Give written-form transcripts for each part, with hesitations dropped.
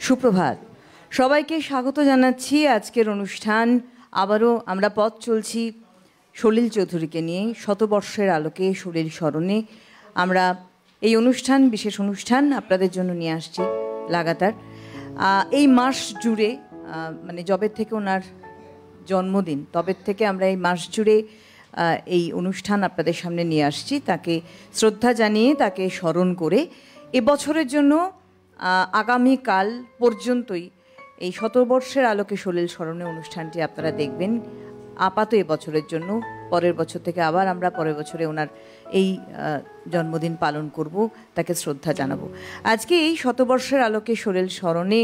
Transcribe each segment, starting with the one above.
সুপ্রভাত, সবাইকে স্বাগত জানাচ্ছি আজকের অনুষ্ঠান। আবারও আমরা পথ চলছি সলিল চৌধুরীকে নিয়ে, শতবর্ষের আলোকে সলিল স্মরণে। আমরা এই অনুষ্ঠান, বিশেষ অনুষ্ঠান আপনাদের জন্য নিয়ে আসছি লাগাতার। এই মাস জুড়ে, মানে যবে থেকে ওনার জন্মদিন, তবে থেকে আমরা এই মাস জুড়ে এই অনুষ্ঠান আপনাদের সামনে নিয়ে আসছি, তাকে শ্রদ্ধা জানিয়ে, তাকে স্মরণ করে। এবছরের জন্য আগামীকাল পর্যন্তই এই শতবর্ষের আলোকে সলিল স্মরণে অনুষ্ঠানটি আপনারা দেখবেন। আপাতত এবছরের জন্য, পরের বছর থেকে আবার আমরা পরের বছরে ওনার এই জন্মদিন পালন করব, তাকে শ্রদ্ধা জানাবো। আজকে এই শতবর্ষের আলোকে সলিল স্মরণে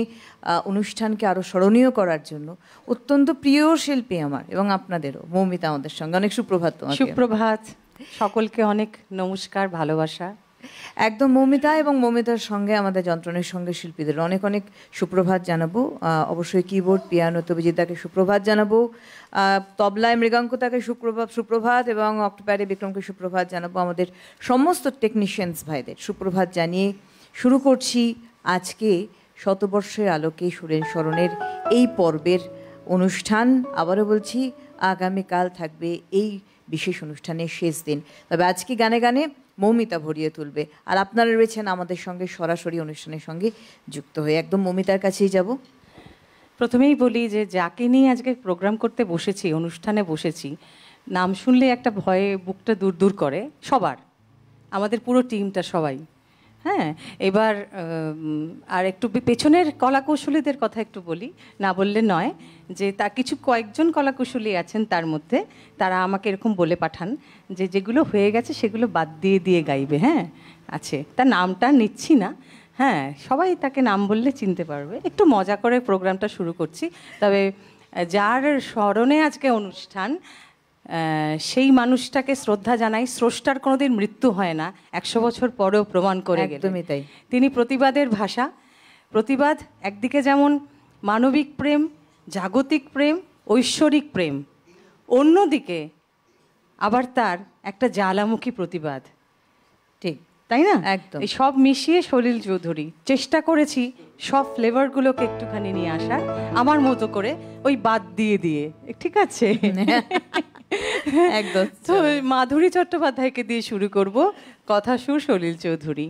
অনুষ্ঠানকে আরও স্মরণীয় করার জন্য অত্যন্ত প্রিয় শিল্পী আমার এবং আপনাদেরও, মৌমিতা আমাদের সঙ্গে। অনেক সুপ্রভাত। তোমাকে সুপ্রভাত, সকলকে অনেক নমস্কার, ভালোবাসা। একদম মৌমিতা এবং মৌমিতার সঙ্গে আমাদের যন্ত্রণের সঙ্গে শিল্পীদের অনেক অনেক সুপ্রভাত জানাবো। অবশ্যই কিবোর্ড, পিয়ানো তবিজিদাকে সুপ্রভাত জানাবো, তবলায় মৃগাঙ্কতাকে সুপ্রভাত এবং অক্টোপ্যাডে বিক্রমকে সুপ্রভাত জানাবো। আমাদের সমস্ত টেকনিশিয়ানস ভাইদের সুপ্রভাত জানিয়ে শুরু করছি আজকে শতবর্ষের আলোকে সলিল স্মরণের এই পর্বের অনুষ্ঠান। আবারও বলছি, আগামীকাল থাকবে এই বিশেষ অনুষ্ঠানের শেষ দিন। তবে আজকে গানে গানে মৌমিতা ভরিয়ে তুলবে, আর আপনারা রয়েছেন আমাদের সঙ্গে সরাসরি অনুষ্ঠানের সঙ্গে যুক্ত হয়ে। একদম মৌমিতার কাছেই যাব। প্রথমেই বলি যে যাকে নিয়ে আজকে প্রোগ্রাম করতে বসেছি, অনুষ্ঠানে বসেছি, নাম শুনলে একটা ভয়ে বুকটা দূর দূর করে সবার, আমাদের পুরো টিমটা সবাই। হ্যাঁ, এবার আর একটু পেছনের কলাকৌশলীদের কথা একটু বলি, না বললে নয়, যে তা কয়েকজন কলাকুশলী আছেন, তার মধ্যে তারা আমাকে এরকম বলে পাঠান যে যেগুলো হয়ে গেছে সেগুলো বাদ দিয়ে দিয়ে গাইবে। হ্যাঁ, আছে, তার নামটা নিচ্ছি না। হ্যাঁ, সবাই তাকে নাম বললে চিনতে পারবে। একটু মজা করে প্রোগ্রামটা শুরু করছি। তবে যার স্মরণে আজকে অনুষ্ঠান, সেই মানুষটাকে শ্রদ্ধা জানাই। স্রষ্টার কোনোদিন মৃত্যু হয় না, 100 বছর পরেও প্রমাণ করে গেলেন। একদমই তাই। তিনি প্রতিবাদের ভাষা। প্রতিবাদ একদিকে যেমন মানবিক প্রেম, জাগতিক প্রেম, ঐশ্বরিক প্রেম, অন্যদিকে আবার তার একটা জ্বালামুখী প্রতিবাদ। ঠিক তাই না? একদম। এই সব মিশিয়ে সলিল চৌধুরী। চেষ্টা করেছি সব ফ্লেভারগুলোকে একটুখানি নিয়ে আসার, আমার মতো করে, ওই বাদ দিয়ে দিয়ে। ঠিক আছে? একদম। তো মাধুরী চট্টোপাধ্যায়কে দিয়ে শুরু করব। কথা সুর সলিল চৌধুরী।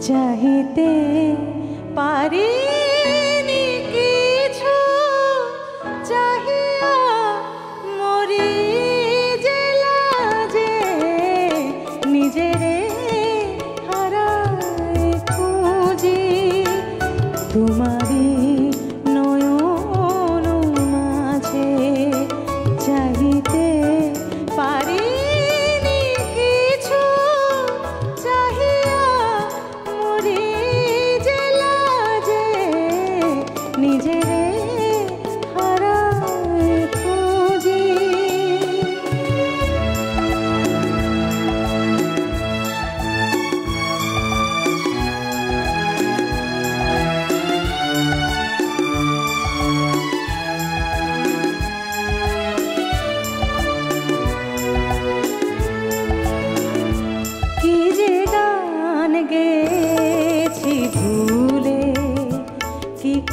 চাহিতে পারি কিছু, চাহিয়া মরি যে লাজে, নিজেরে হারায় খুঁজি তোমারি নয়ন মাঝে, চাহিতে পারি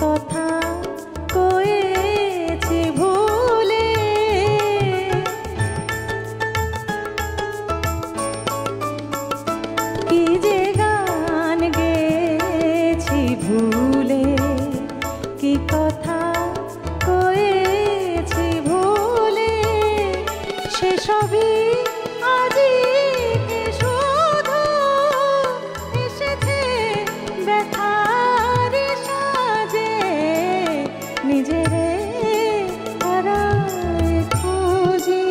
কথা কয়েছি ভুলে, কি যে গান গেছি ভুলে, কি কথা কয়েছি ভুলে, সেসবই আজি শুধু এসেছে ব্যথার সাজে, নিজেরে হারায় খুঁজি।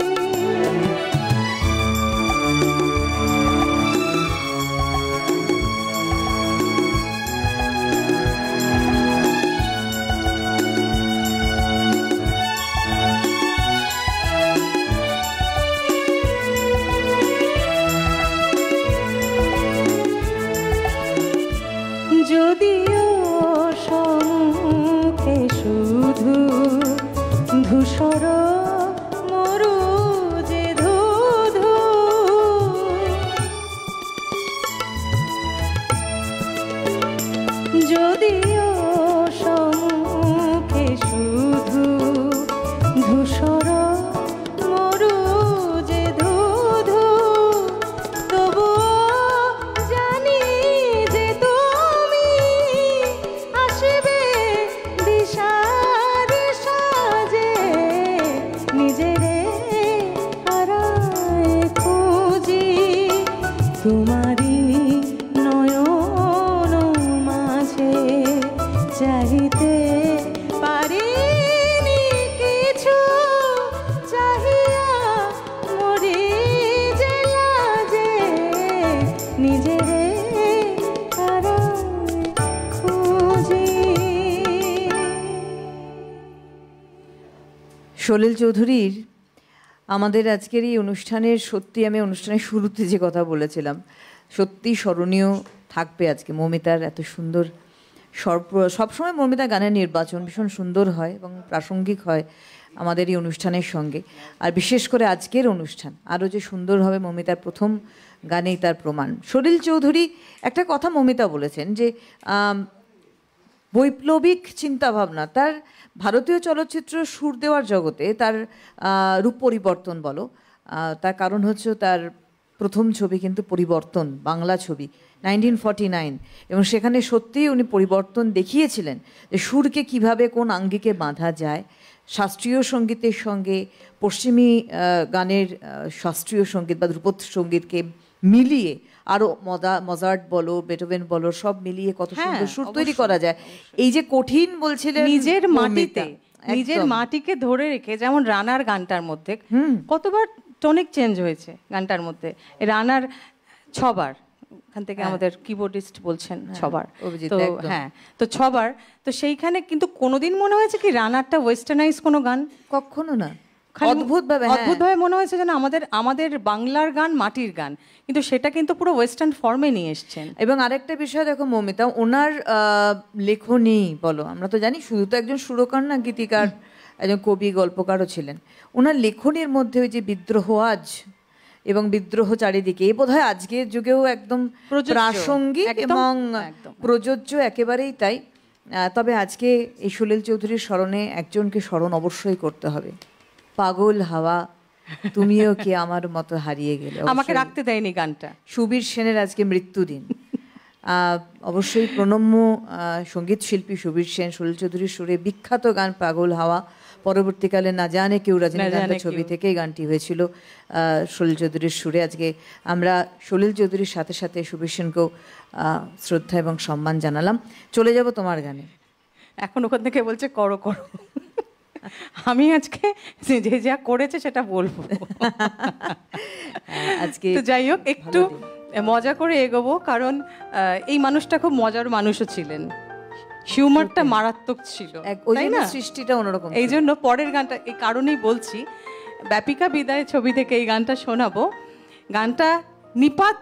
ধূসর মরু যে ধুধু যদিও সম্মুখে শুধু ধূসর মরু যে ধুধু তবুও জানি যে তুমি আসবে দিশার সাজে নিজেরে হারায় খুঁজি তোমারই নয়ন মাঝে চাহিতে পারিনি কিছু চাহিয়া মরি যে লাজে নিজেরে হারায় খুঁজি। সলিল চৌধুরীর আমাদের আজকের এই অনুষ্ঠানের সত্যি আমি অনুষ্ঠানের শুরুতে যে কথা বলেছিলাম সত্যি স্মরণীয় থাকবে আজকে মৌমিতার এত সুন্দর সবসময় মৌমিতা গানের নির্বাচন ভীষণ সুন্দর হয় এবং প্রাসঙ্গিক হয় আমাদের এই অনুষ্ঠানের সঙ্গে আর বিশেষ করে আজকের অনুষ্ঠান আরও যে সুন্দর হবে মৌমিতার প্রথম গানেই তার প্রমাণ। সলিল চৌধুরী একটা কথা মৌমিতা বলেছেন যে বৈপ্লবিক চিন্তাভাবনা তার ভারতীয় চলচ্চিত্র সুর দেওয়ার জগতে তার রূপ পরিবর্তন বলো তার কারণ হচ্ছে তার প্রথম ছবি কিন্তু পরিবর্তন বাংলা ছবি 1949 এবং সেখানে সত্যিই উনি পরিবর্তন দেখিয়েছিলেন যে সুরকে কিভাবে কোন আঙ্গিকে বাঁধা যায় শাস্ত্রীয় সঙ্গীতের সঙ্গে পশ্চিমী গানের শাস্ত্রীয় সঙ্গীত বা ধ্রুপদ সঙ্গীতকে মিলিয়ে আরো মজার্ট বলো বেটোভেন বলো সব মিলিয়ে কত সুন্দর সুর তৈরি করা যায়। এই যে কঠিন বলছিলেন নিজের মাটিতে নিজের মাটিকে ধরে রেখে যেমন রানার গানটার মধ্যে কতবার টনিক চেঞ্জ হয়েছে গানটার মধ্যে রানার 6 বার এখান থেকে আমাদের কিবোর্ডিস্ট বলছেন 6 বার তো হ্যাঁ তো 6 বার তো সেইখানে কিন্তু কোনোদিন মনে হয়েছে কি রানারটা ওয়েস্টার্নাইজ কোনো গান কখনো না অদ্ভুতভাবে মনে হয়েছে যেন আমাদের বাংলার গান মাটির গান কিন্তু সেটা কিন্তু পুরো ওয়েস্টার্ন ফর্মে নিয়ে এসছেন। এবং আরেকটা বিষয় দেখো মৌমিতা ওনার লেখনী বলো আমরা তো জানি শুধু তো একজন সুরকার না গীতিকার একজন কবি গল্পকারও ছিলেন ওনার লেখনীর মধ্যে ওই যে বিদ্রোহ আজ এবং বিদ্রোহ চারিদিকে এই বোধহয় আজকের যুগেও একদম প্রাসঙ্গিক এবং প্রযোজ্য একেবারেই তাই। তবে আজকে এই সলিল চৌধুরীর স্মরণে একজনকে স্মরণ অবশ্যই করতে হবে পাগল হাওয়া তুমিও কি আমার মতো হারিয়ে গেলে আমাকে রাখতে দেয়নি গানটা সুবীর সেনের আজকে মৃত্যুদিন অবশ্যই প্রণম্য সঙ্গীত শিল্পী সুবীর সেন সলিল চৌধুরীর সুরে বিখ্যাত গান পাগল হাওয়া পরবর্তীকালে না জানে কেউ রজনীকান্ত ছবি থেকেই গানটি হয়েছিল সলিল চৌধুরীর সুরে। আজকে আমরা সলিল চৌধুরীর সাথে সাথে সুবীর সেনকেও শ্রদ্ধা এবং সম্মান জানালাম। চলে যাব তোমার গানে। এখন ওখান থেকে বলছে করো করো আমি আজকে যে যা করেছে সেটা বলবো আজকে তো যাই হোক একটু মজা করে এগোবো কারণ এই মানুষটা খুব মজার মানুষও ছিলেন হিউমারটা মারাত্মক ছিল তাই না সৃষ্টিটা অন্যরকম এই জন্য পরের গানটা এই কারণেই বলছি ব্যাপিকা বিদায় ছবি থেকে এই গানটা শোনাবো। গানটা নিপাত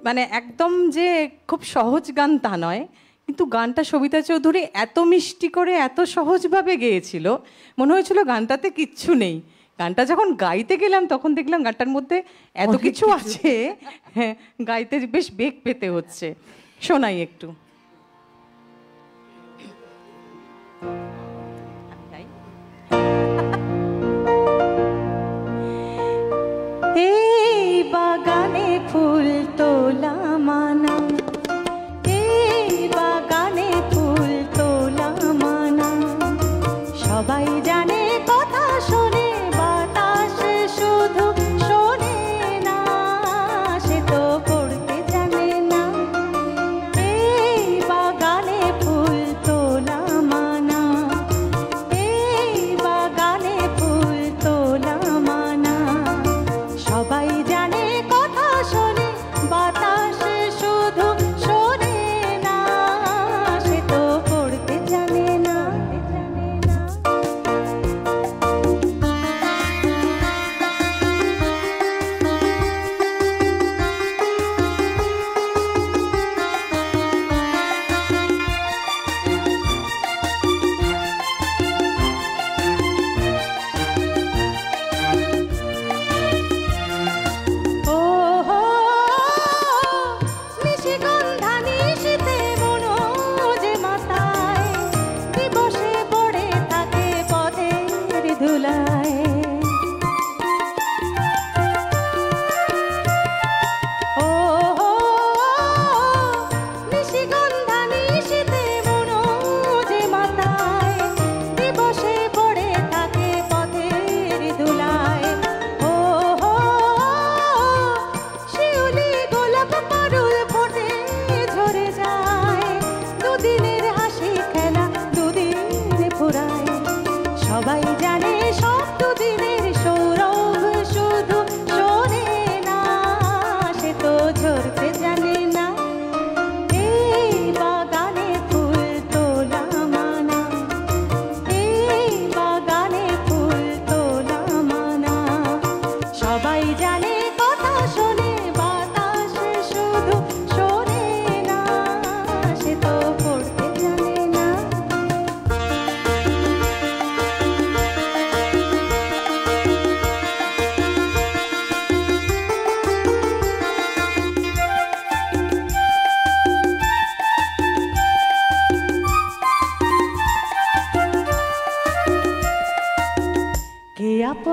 মানে একদম যে খুব সহজ গান তা নয় কিন্তু গানটা সবিতা চৌধুরী এত মিষ্টি করে এত সহজভাবে গেয়েছিল মনে হয়েছিল গানটাতে কিচ্ছু নেই গানটা যখন গাইতে গেলাম তখন দেখলাম গানটার মধ্যে এত কিছু আছে হ্যাঁ গাইতে বেশ বেগ পেতে হচ্ছে শোনাই একটু। এই বাগানে ফুল তোলা মানা এই বাগানে ফুল তোলা মানা সবাই জানে কথা শোনে বাতাস শুধু শোনে না সে তো পড়তে জানে না এই বাগানে ফুল তোলা মানা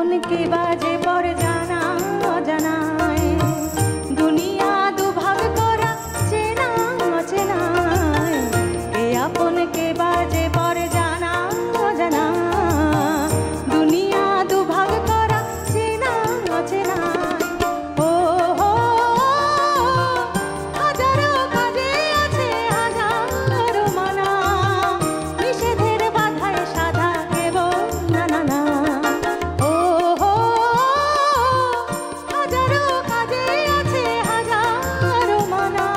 আপন কে বাজে পর জানা অজানায়, দুনিয়া দুভাগ করা চেনা অচেনায়, কে আপন কে বাজে পর জানা অজানা, দুনিয়া দুভাগ করা চেনা অচেনায়। ও হো, হাজারো কাজে আছে হাজারো মানা, নিষেধের বাধায় সাধা কেবল না না না। ও হো, হাজারো কাজে আছে হাজারো মানা,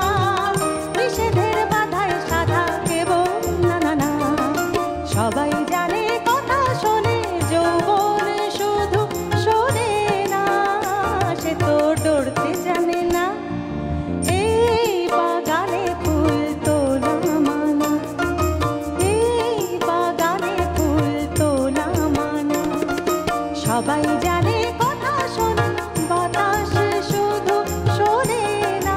নিষেধের বাধায় সাধা কেবল না না না। সবাই জানে কথা শোনে যৌবন শুধু শোনে না, সে তো ডরতে জানে না। এই বাগানে ফুল তোলা মানা, এই বাগানে ফুল তোলা মানা। সবাই জানে কথা শোনে বাতাস শুধু শোনে না,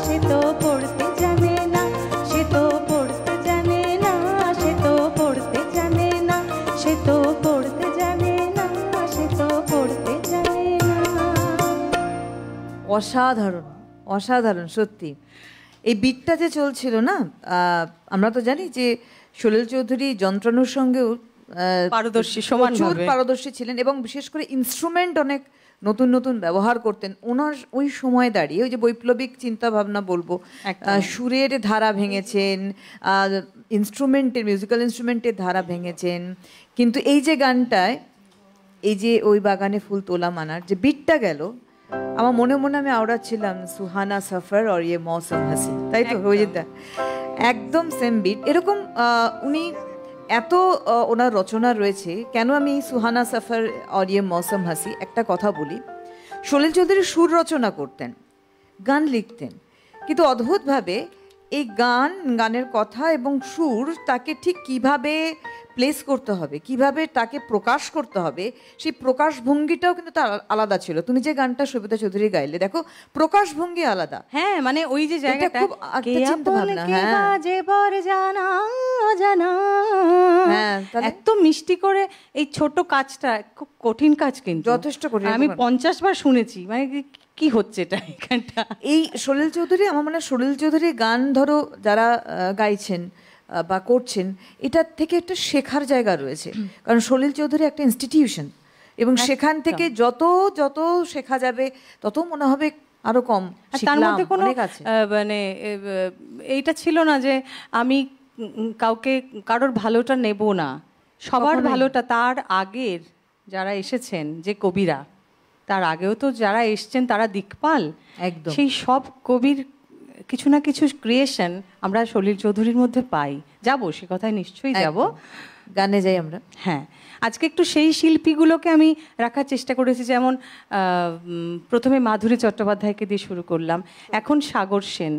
সে তো পড়তে জানে না, সে তো পড়তে জানে না, সে তো পড়তে জানে না, সে তো পড়তে জানে না, সে তো পড়তে জানে না। অসাধারণ, অসাধারণ সত্যি। এই বিটটা যে চলছিল না, আমরা তো জানি যে সলিল চৌধুরী যন্ত্রানুর সঙ্গেও পারদর্শী, সমানভাবে। প্রচুর পারদর্শী ছিলেন এবং বিশেষ করে ইনস্ট্রুমেন্ট অনেক নতুন নতুন ব্যবহার করতেন। ওনার ওই সময় দাঁড়িয়ে ওই যে বৈপ্লবিক চিন্তা ভাবনা বলবো, সুরের ধারা ভেঙেছেন, ইনস্ট্রুমেন্টের মিউজিক্যাল ইনস্ট্রুমেন্টের ধারা ভেঙেছেন। কিন্তু এই যে গানটায়, এই যে ওই বাগানে ফুল তোলা মানার যে বিটটা গেল, আমার মনে মনে আমি আওড়াচ্ছিলাম সুহানা সফর আর ইয়ে মৌসম হাসি, তাই তো? ওই যে একদম সেম বিট। এরকম উনি এত ওনার রচনা রয়েছে। কেন আমি সুহানা সফর আর ইয়ে মৌসম হাসি, একটা কথা বলি, সলিল চৌধুরী সুর রচনা করতেন, গান লিখতেন, কিন্তু অদ্ভুতভাবে এই গানের কথা এবং সুর তাকে ঠিক কিভাবে প্লেস করতে হবে, কিভাবে তাকে প্রকাশ করতে হবে, সেই প্রকাশভঙ্গিটাও কিন্তু তার আলাদা ছিল। তুমি যে গানটা সবিতা চৌধুরী গাইলে, দেখো প্রকাশভঙ্গি আলাদা। হ্যাঁ, মানে ওই যে জায়গাটা খুব একটা চিন্তা ভাবনা। হ্যাঁ, বাজে পর জানা অজানা, হ্যাঁ, তাহলে এত মিষ্টি করে এই ছোট কাজটা খুব কঠিন কাজ, কিন্তু যথেষ্ট কঠিন। আমি 50 বার শুনেছি, মানে কি হচ্ছে এটা এখানটা। এই সলিল চৌধুরী, আমার মনে হয় সলিল চৌধুরী গান ধরো যারা গাইছেন বা করছেন, এটার থেকে একটা শেখার জায়গা রয়েছে। কারণ সলিল চৌধুরী একটা ইনস্টিটিউশন, এবং সেখান থেকে যত যত শেখা যাবে তত মনে হবে আরো কম তার মধ্যে কোনো আছে। মানে এইটা ছিল না যে আমি কারোর ভালোটা নেব না, সবার ভালোটা। তার আগের যারা এসেছেন যে কবিরা, তার আগেও তো যারা এসছেন তারা দিকপাল, একদম সেই সব কবির কিছু না কিছু ক্রিয়েশন আমরা সলিল চৌধুরীর মধ্যে পাই। যাবো সে কথায় নিশ্চয়ই যাব, গানে যাই আমরা। হ্যাঁ, আজকে একটু সেই শিল্পীগুলোকে আমি রাখার চেষ্টা করেছি। যেমন প্রথমে মাধুরী চট্টোপাধ্যায়কে দিয়ে শুরু করলাম, এখন সাগর সেন।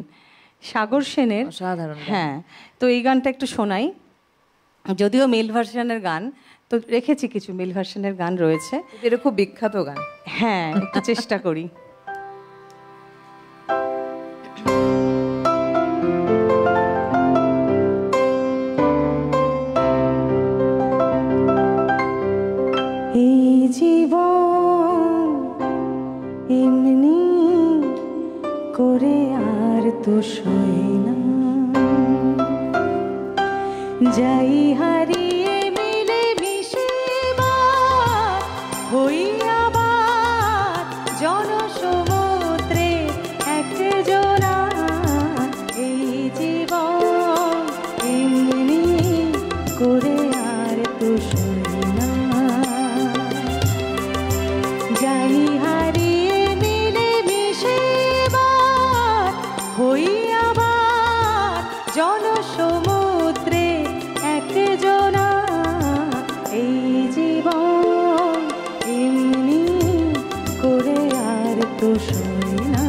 সাগর সেনের অসাধারণ। হ্যাঁ, তো এই গানটা একটু শোনাই, যদিও মেল ভার্সনের গান, তো রেখেছি কিছু মেল ভার্সনের গান রয়েছে। এটা খুব বিখ্যাত গান। হ্যাঁ, একটু চেষ্টা করি। এই জীবন এমনি করে আর তো সয় না, যাই হারিয়ে মিলে মিশে হই আবার জনসমুদ্রে একজনা। এই জীবন এমনি করে আর তো সয় না, যাই হারিয়ে মিলে মিশে হই আবার জনসমুদ্রে একজনা। এই জীবন এমনি করে আর তো সয় না।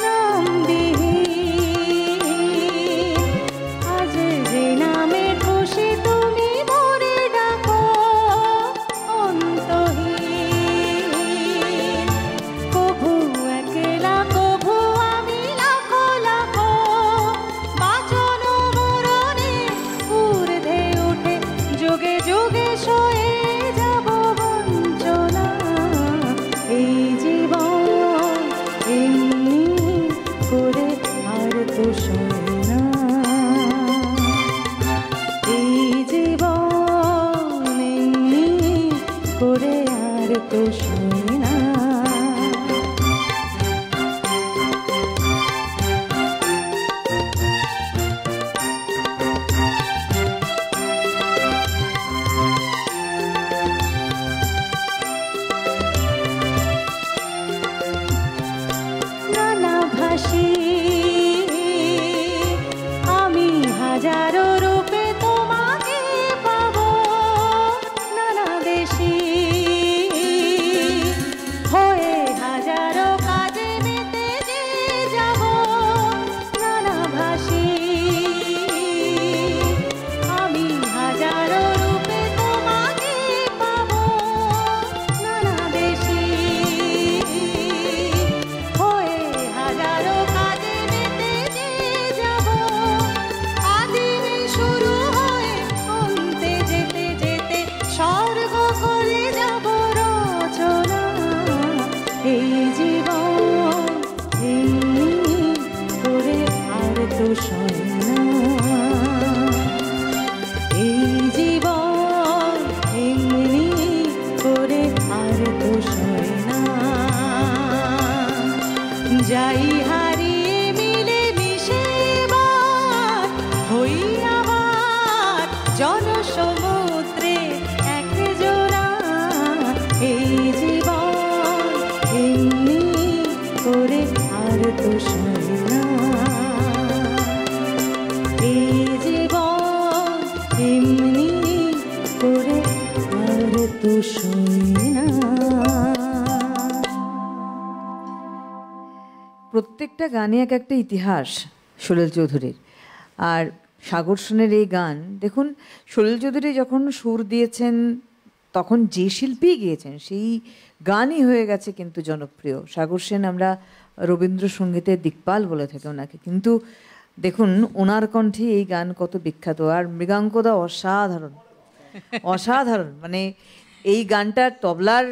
নামবিহীন ভাসি আমি হাজারো রূপে তোমাকে পাবো নানা দেশি হয়ে হাজারো কাজে মেতে যে যাব নানা ভাসি আমি হাজারো রূপে তোমাকে পাবো নানা দেশি হয়ে হাজারো কাজে মেতে যে যাব আদিমে শুরু হয়ে অন্তে যেতে যেতে স্বর্গ করে যাব রচনা এই জীবন এমনি করে আর তো সয় না এই জীবন এমনি করে আর তো সয় না যাই হারিয়ে মিলে মিশে এবার হই আবার জনসমুদ্রে একজোড়া এই জীবন এমনি করে আর তো সয় না এই জীবন এমনি করে আর তো সয় না প্রত্যেকটা গানে এক একটা ইতিহাস সলিল চৌধুরীর। আর সাগর সেনের এই গান দেখুন, সলিল চৌধুরী যখন সুর দিয়েছেন তখন যে শিল্পী গিয়েছেন সেই গানই হয়ে গেছে কিন্তু জনপ্রিয়। সাগর সেন আমরা রবীন্দ্রসঙ্গীতের দিকপাল বলে থাকি ওনাকে, কিন্তু দেখুন ওনার কণ্ঠে এই গান কত বিখ্যাত। আর মৃগাঙ্কদা অসাধারণ অসাধারণ, মানে এই গানটার তবলার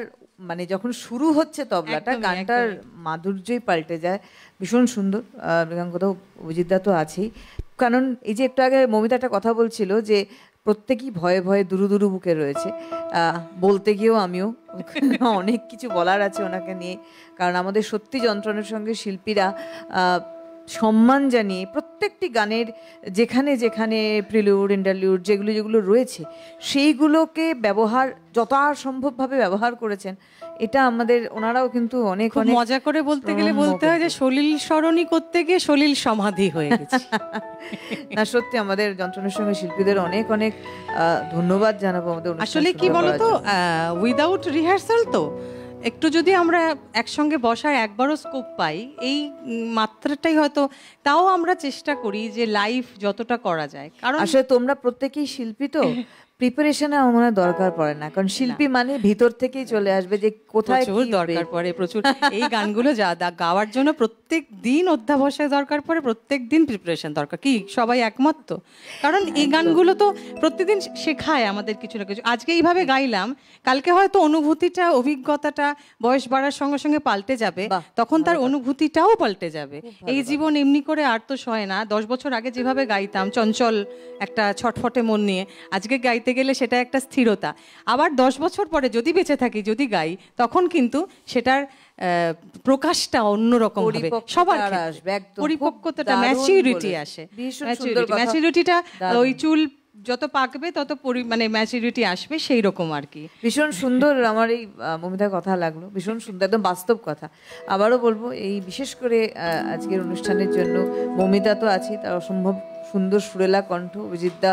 মানে যখন শুরু হচ্ছে তবলাটা, একদমই, গানটার মাধুর্যই পাল্টে যায়। ভীষণ সুন্দর। মৃগাঙ্কদা, অভিজিৎদা তো আছেই। কারণ এই যে একটু আগে মমিতা একটা কথা বলছিল যে প্রত্যেকেই ভয়ে ভয়ে দুরু দুরু বুকে রয়েছে, বলতে গিয়েও আমিও অনেক কিছু বলার আছে ওনাকে নিয়ে। কারণ আমাদের সত্যি যন্ত্রণার সঙ্গে শিল্পীরা সম্মান জানিয়ে প্রত্যেকটি গানের যেখানে যেখানে প্রিলুড ইন্টারলিউড যেগুলো যেগুলো রয়েছে সেইগুলোকে ব্যবহার যথাসম্ভবভাবে ব্যবহার করেছেন। এটা আমাদের ওনারাও কিন্তু অনেক খুব অনেক মজা করে বলতে গেলে বলতে হয় যে সলিল স্মরণী করতে গিয়ে সলিল সমাধি হয়ে গেছে। না সত্যি আমাদের যন্ত্রণার সঙ্গে শিল্পীদের অনেক অনেক ধন্যবাদ জানাবো আমাদের অনুষ্ঠান আসলে কি সুন্দর বলতো, করার জন্য। উইদাউট রিহার্সাল তো একটু যদি আমরা একসঙ্গে বসার একবারও স্কোপ পাই, এই মাত্রাটাই হয়তো, তাও আমরা চেষ্টা করি যে লাইভ যতটা করা যায়। কারণ আসলে তোমরা প্রত্যেকেই শিল্পী, তো প্রিপারেশনে আমার মনে হয় দরকার পড়ে না, কারণ শিল্পী মানে ভিতর থেকেই চলে আসবে যে কোথায় প্রচুর কি দরকার পড়ে, প্রচুর। এই গানগুলো গাওয়ার জন্য প্রত্যেক দিন অধ্যাবসায় দরকার পড়ে, প্রত্যেক দিন প্রিপারেশন দরকার। কি সবাই একমত তো? কারণ এই গানগুলো তো প্রতিদিন শেখায় আমাদের কিছু না কিছু। আজকে এইভাবে গাইলাম, কালকে হয়তো অনুভূতিটা, অভিজ্ঞতাটা বয়স বাড়ার সঙ্গে সঙ্গে পাল্টে যাবে, তখন তার অনুভূতিটাও পাল্টে যাবে। এই জীবন এমনি করে আর তো সয় না। 10 বছর আগে যেভাবে গাইতাম চঞ্চল একটা ছটফটে মন নিয়ে, আজকে গাইতে গেলে সেটা একটা স্থিরতা। আবার 10 বছর পরে যদি বেঁচে থাকি, যদি গাই, তখন কিন্তু সেটার প্রকাশটা অন্যরকম হবে। সবার পরিপক্কতাটা, ম্যাচিউরিটি আসে। ম্যাচিউরিটিটা ওই চুল যত পাকবে তত মানে ম্যাচুরিটি আসবে, সেই রকম আর কি। ভীষণ সুন্দর আমার এই মমিতার কথা লাগলো, ভীষণ সুন্দর, একদম বাস্তব কথা। আবারও বলবো, এই বিশেষ করে আজকের অনুষ্ঠানের জন্য মমিতা তো আছি, তার অসম্ভব সুন্দর সুরেলা কণ্ঠ, অভিজিৎদা,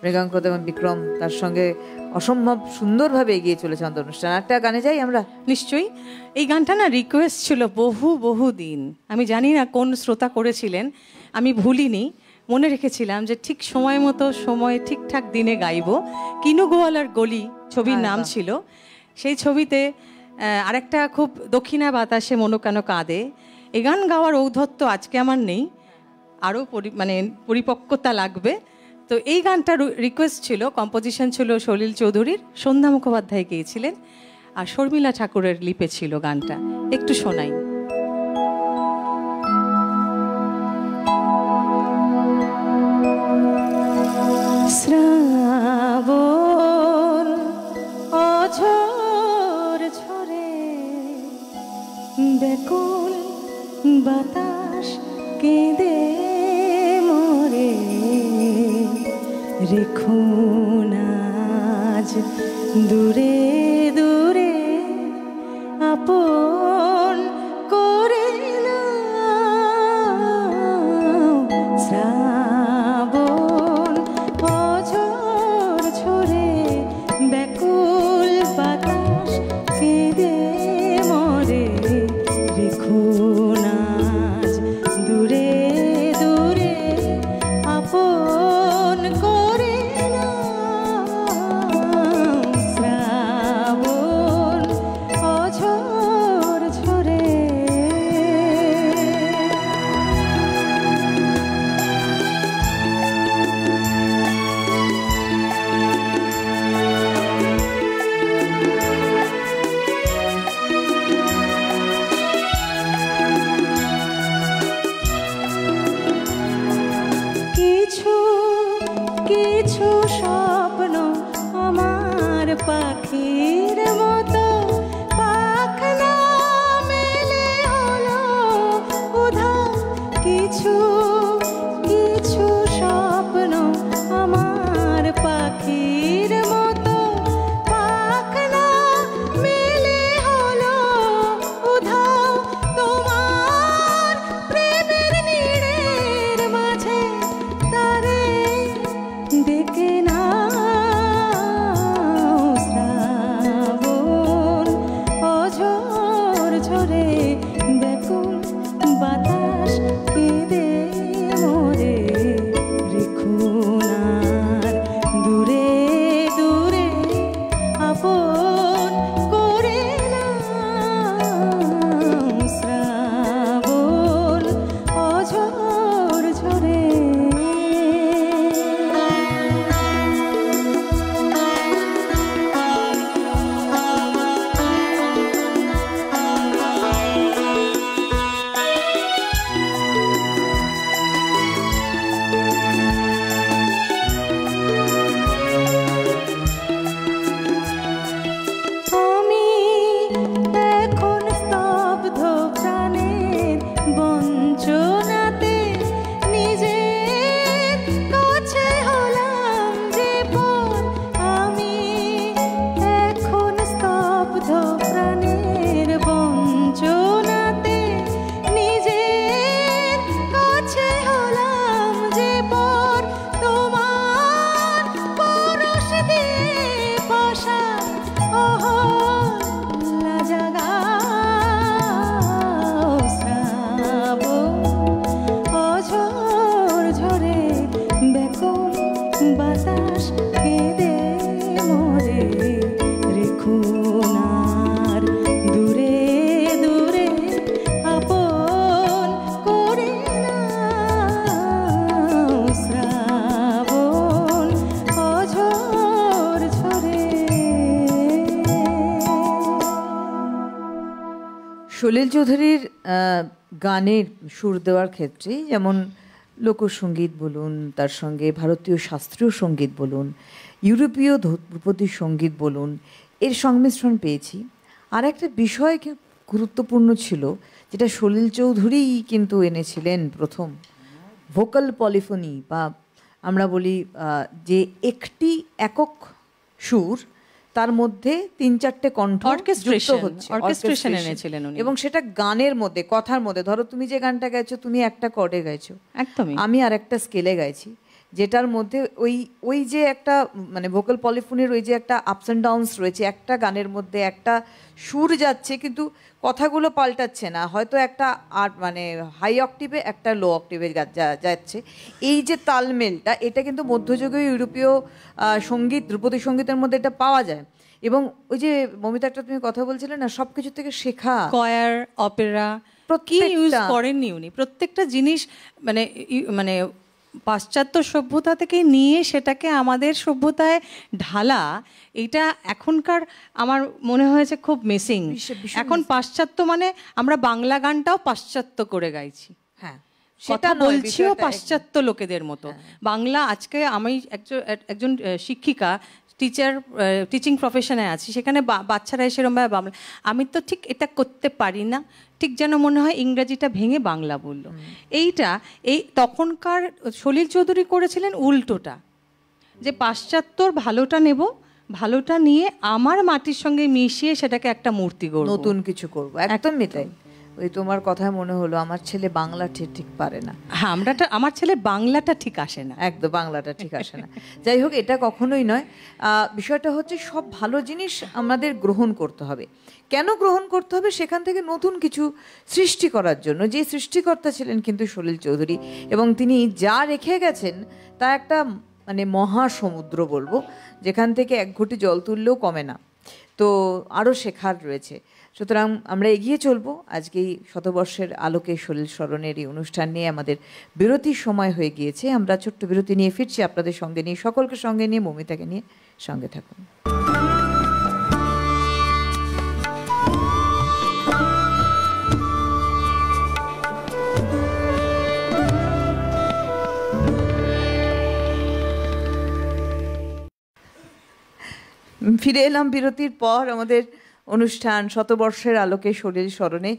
মৃগাঙ্কদা এবং বিক্রম তার সঙ্গে অসম্ভব সুন্দরভাবে এগিয়ে চলেছে আমাদের অনুষ্ঠান। একটা গানে যাই আমরা। নিশ্চয়ই। এই গানটা না রিকোয়েস্ট ছিল বহু দিন। আমি জানি না কোন শ্রোতা করেছিলেন, আমি ভুলিনি, মনে রেখেছিলাম যে ঠিক সময় মতো সময় ঠিকঠাক দিনে গাইবো। কিনু গোয়ালার গলি ছবির নাম ছিল। সেই ছবিতে আরেকটা খুব দক্ষিণা বাতাসে মনো কেন কাঁদে, এই গান গাওয়ার ঔদ্ধত্য আজকে আমার নেই, আরও মানে পরিপক্কতা লাগবে। তো এই গানটার রিকোয়েস্ট ছিল, কম্পোজিশন ছিল সলিল চৌধুরীর, সন্ধ্যা মুখোপাধ্যায় গেয়েছিলেন, আর শর্মিলা ঠাকুরের লিপে ছিল গানটা। একটু শোনাই। শ্রাবণ অঝোর ঝরে ব্যাকুল বাতাস কেঁদে মরে, রেখুন আজ দূরে দূরে আপন করে না। সলিল চৌধুরীর গানের সুর দেওয়ার ক্ষেত্রে যেমন লোকসঙ্গীত বলুন, তার সঙ্গে ভারতীয় শাস্ত্রীয় সঙ্গীত বলুন, ইউরোপীয় ধ্রুপদী সঙ্গীত বলুন, এর সংমিশ্রণ পেয়েছি। আর একটা বিষয় গুরুত্বপূর্ণ ছিল, যেটা সলিল চৌধুরীই কিন্তু এনেছিলেন প্রথম, ভোকাল পলিফোনি, বা আমরা বলি যে একটি একক সুর, তার মধ্যে 3-4টে কণ্ঠ যুক্ত হচ্ছে, অর্কেস্ট্রেশন এনেছিলেন উনি। এবং সেটা গানের মধ্যে, কথার মধ্যে। ধরো তুমি যে গানটা গাইছো, তুমি একটা কর্ডে গাইছো, একদমই, আমি আর একটা স্কেলে গাইছি, যেটার মধ্যে ওই যে একটা মানে ভোকাল পলিফোনির ওই যে একটা আপস অ্যান্ড ডাউনস রয়েছে, একটা গানের মধ্যে একটা সুর যাচ্ছে কিন্তু কথাগুলো পাল্টাচ্ছে না, হয়তো একটা আর মানে হাই অক্টিভে একটা লো অক্টিভে যাচ্ছে। এই যে তালমেলটা, এটা কিন্তু মধ্যযুগীয় ইউরোপীয় সঙ্গীত, ধ্রুপদী সঙ্গীতের মধ্যে এটা পাওয়া যায়। এবং ওই যে মমিতা, একটা তুমি কথা বলছিলে না, সব কিছু থেকে শেখা, কয়ার, অপেরা, কি ইউজ করেননি উনি, প্রত্যেকটা জিনিস মানে মানে পাশ্চাত্য সভ্যতা থেকে নিয়ে সেটাকে আমাদের সভ্যতায় ঢালা, এটা এখনকার আমার মনে হয়েছে খুব মিসিং। এখন পাশ্চাত্য মানে আমরা বাংলা গানটাও পাশ্চাত্য করে গাইছি, হ্যাঁ, সেটা বলছিও পাশ্চাত্য লোকেদের মতো। বাংলা, আজকে আমি একজন শিক্ষিকা, টিচিং প্রফেশনে আছি, সেখানে বাচ্চারা সেরকমভাবে বাংলা, আমি তো ঠিক এটা করতে পারি না, ঠিক যেন মনে হয় ইংরেজিটা ভেঙে বাংলা বললো। এই তখনকার সলিল চৌধুরী করেছিলেন উল্টোটা, যে পাশ্চাত্যর ভালোটা নেব, ভালোটা নিয়ে আমার মাটির সঙ্গে মিশিয়ে সেটাকে একটা মূর্তি গড়ব, নতুন কিছু করবো। একদমই তাই। ওই তোমার কথায় মনে হলো আমার ছেলে বাংলা ঠিক পারে না। হ্যাঁ, আমার ছেলে বাংলাটা ঠিক আসে না, একদম বাংলাটা ঠিক আসে না। যাই হোক, এটা কখনোই নয়। বিষয়টা হচ্ছে সব ভালো জিনিস আমাদের গ্রহণ করতে হবে। কেন গ্রহণ করতে হবে? সেখান থেকে নতুন কিছু সৃষ্টি করার জন্য। যে সৃষ্টিকর্তা ছিলেন কিন্তু সলিল চৌধুরী, এবং তিনি যা রেখে গেছেন তা একটা মানে মহাসমুদ্র বলবো, যেখান থেকে এক ঘটি জল তুললেও কমে না। তো আরও শেখার রয়েছে। সুতরাং আমরা এগিয়ে চলবো। আজকেই শতবর্ষের আলোকে সলিল স্মরণের এই অনুষ্ঠান নিয়ে আমাদের বিরতির সময় হয়ে গিয়েছে। আমরা ছোট্ট বিরতি নিয়ে ফিরছি আপনাদের সঙ্গে নিয়ে, সকলকে সঙ্গে নিয়ে, মমিতাকে নিয়ে। সঙ্গে থাকুন। ফিরে এলাম বিরতির পর। আমাদের অনুষ্ঠান শতবর্ষের আলোকে সলিল স্মরণে।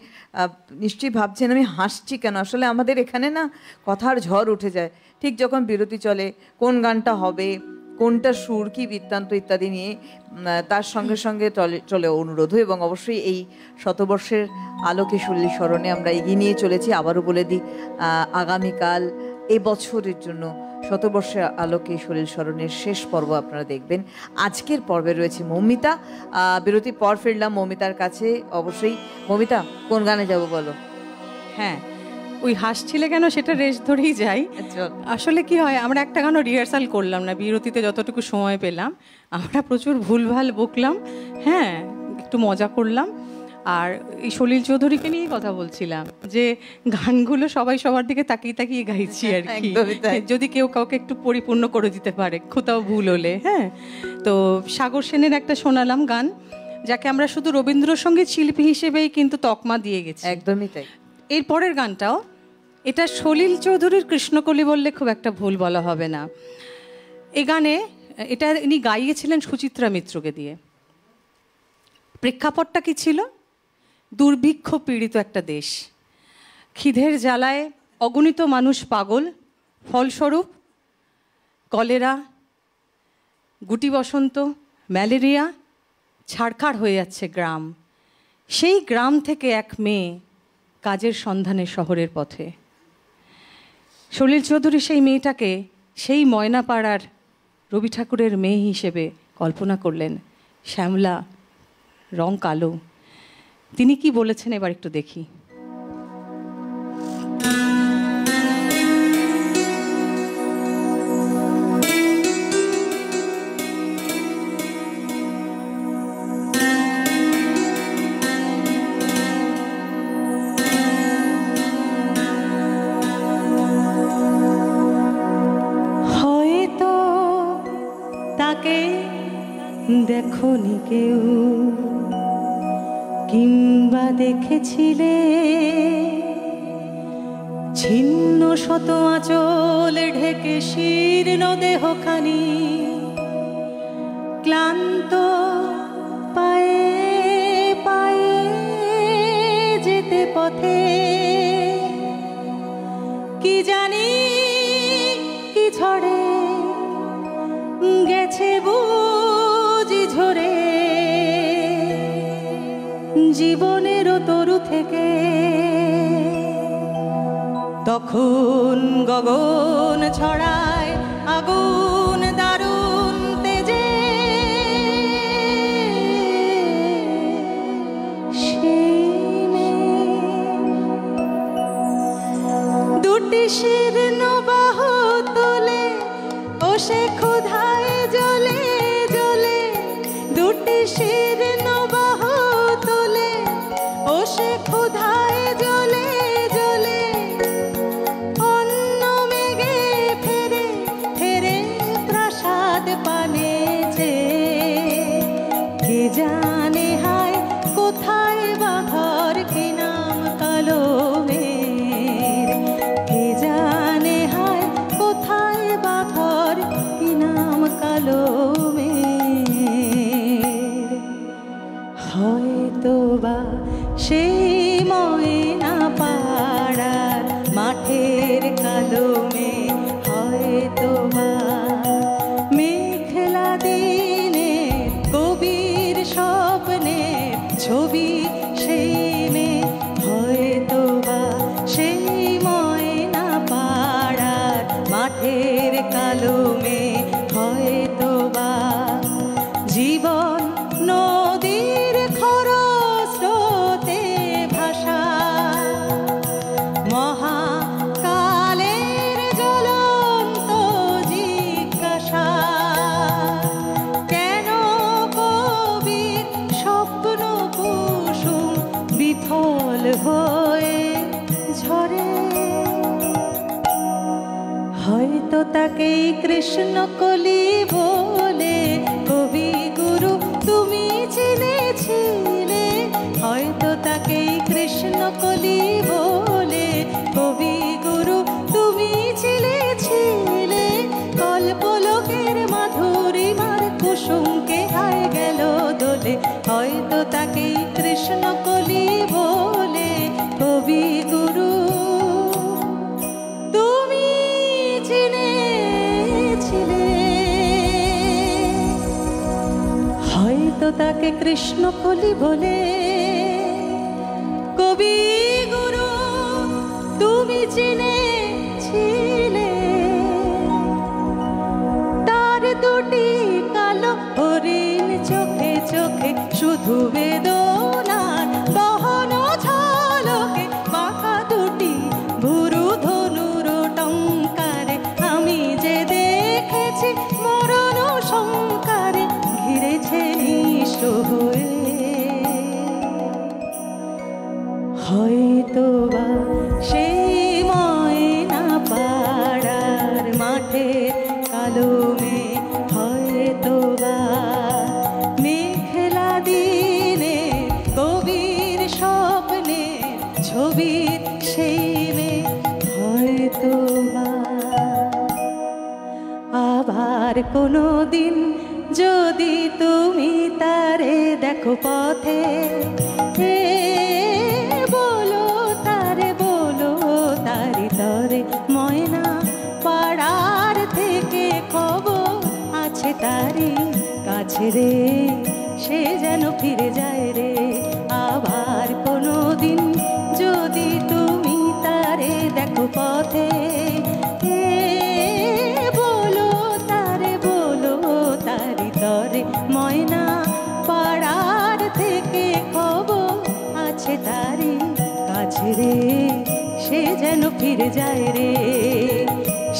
নিশ্চয়ই ভাবছেন আমি হাসছি কেন। আসলে আমাদের এখানে না কথার ঝড় উঠে যায় ঠিক যখন বিরতি চলে, কোন গানটা হবে, কোনটা সুর, কি বৃত্তান্ত ইত্যাদি নিয়ে। তার সঙ্গে সঙ্গে চলে অনুরোধ। এবং অবশ্যই এই শতবর্ষের আলোকে সলিল স্মরণে আমরা এগিয়ে নিয়ে চলেছি। আবারও বলে দিই, আগামীকাল এ বছরের জন্য শতবর্ষের আলোকে সলিল স্মরণের শেষ পর্ব আপনারা দেখবেন। আজকের পর্বে রয়েছে মৌমিতা। বিরতির পর ফিরলাম মৌমিতার কাছে। অবশ্যই মৌমিতা, কোন গানে যাব বলো? হ্যাঁ, ওই হাসছিলে কেন সেটা রেশ ধরেই যাই। আসলে কি হয়, আমরা একটা গানও রিহার্সাল করলাম না বিরতিতে, যতটুকু সময় পেলাম আমরা প্রচুর ভুলভাল বকলাম, হ্যাঁ, একটু মজা করলাম। আর এই সলিল চৌধুরীকে নিয়েই কথা বলছিলাম, যে গানগুলো সবাই সবার দিকে তাকিয়ে তাকিয়ে গাইছি আর কি, যদি কেউ কাউকে একটু পরিপূর্ণ করে দিতে পারে কোথাও ভুল হলে। হ্যাঁ, তো সাগর সেনের একটা শোনালাম গান, যাকে আমরা শুধু রবীন্দ্রসঙ্গীত শিল্পী হিসেবেই কিন্তু তকমা দিয়ে গেছি। একদমই তাই। এর পরের গানটাও এটা সলিল চৌধুরীর কৃষ্ণকলি বললে খুব একটা ভুল বলা হবে না। এই গানে এটা ইনি গাইয়েছিলেন সুচিত্রা মিত্রকে দিয়ে। প্রেক্ষাপটটা কি ছিল? দুর্ভিক্ষ পীড়িত একটা দেশ, খিদের জ্বালায় অগণিত মানুষ পাগল, ফলস্বরূপ কলেরা, গুটি বসন্ত, ম্যালেরিয়া, ছাড়খাড় হয়ে যাচ্ছে গ্রাম। সেই গ্রাম থেকে এক মেয়ে কাজের সন্ধানে শহরের পথে। সলিল চৌধুরী সেই মেয়েটাকে সেই ময়নাপাড়ার রবি ঠাকুরের মেয়ে হিসেবে কল্পনা করলেন। শ্যামলা, রং কালো। তিনি কি বলেছেন এবার একটু দেখি। হয়তো তাকে দেখনি কেউ, কিংবা দেখেছিলে ছিন্ন শত আঁচল ঢেকে শীর্ণ দেহখানি ক্লান্ত পায়ে পায়ে যেতে পথে কি জানি কি ঝড়ে গেছে বুঝি ঝরে জীবনেরও তরু থেকে তখন গগন ছড়ায় আগুন দারুণ তেজে দুটি শীর্ণ বাহু তোলে ও সে ক্ষুধায় জ্বলে জ্বলে দুটি শীর্ণ বাহু তোলে ও সে ক্ষুধায় জ্বলে জ্বলে অন্য মেঘে ফেরে ফেরে প্রাসাদ পানে যে কে জানে হায় কোথায় বা ঘর কি নাম কলমের কে জানে হায় কোথায় বা ঘর কি নাম কলমের হয়তো বা সেই ময়না পাড়ার মাঠের কালমে হয়তো বা মেঘলা দিনে কবির স্বপ্নে ছবি সেই মেয়ে হয়তো বা সেই ময়না পাড়ার মাঠের কালমে হয়তো বা জীবন নদীর খরস্রোতে ভাষা মহাকালের জ্বলন্ত জিজ্ঞাসা কেন কবির স্বপ্ন কুসুম বিফল হয়ে ঝরে হয়তো তাকেই কৃষ্ণ কলি বলে কবি গুরু তুমি চিনেছিলে হয়তো তাকেই কৃষ্ণ কলি বলে কবি গুরু তুমি চিনেছিলে কল্পলোকের মাধুরীমার কুসুমকে হায় গেল দোলে হয়তো তাকেই কৃষ্ণ কলি বলে কবি গুরু তুমি চিনেছিলে হয়তো তাকে কৃষ্ণ কলি বলে কবি গুরু তুমি চিনেছিলে তার দুটি কালো হরিণ চোখে চোখে শুধু বেদনার দহন ঝলকে বাঁকা দুটি ভুরু ধনুর টঙ্কারে আমি যে দেখেছি মরণ শঙ্কারে ঘিরেছে নিঃস্ব হয়ে হয়তো বা সেই ময়না পাড়ার মাঠে কালমে হয়তো বা মেঘলা দিনে কবির স্বপ্নে ছবির সেই মেয়ে হয়তো বা আবার কোনো দিন যদি তুমি তারে দেখো পথে বলো তারি তরে ময়না পাড়ার থেকে খবর আছে তারি কাছে রে সে যেন ফিরে যায় রে আবার কোনো দিন যদি তুমি তারে দেখো পথে বলো তারি তরে ময়না পাড়ার থেকে খবর আছে তারি কাছে রে সে যেন ফিরে যায় রে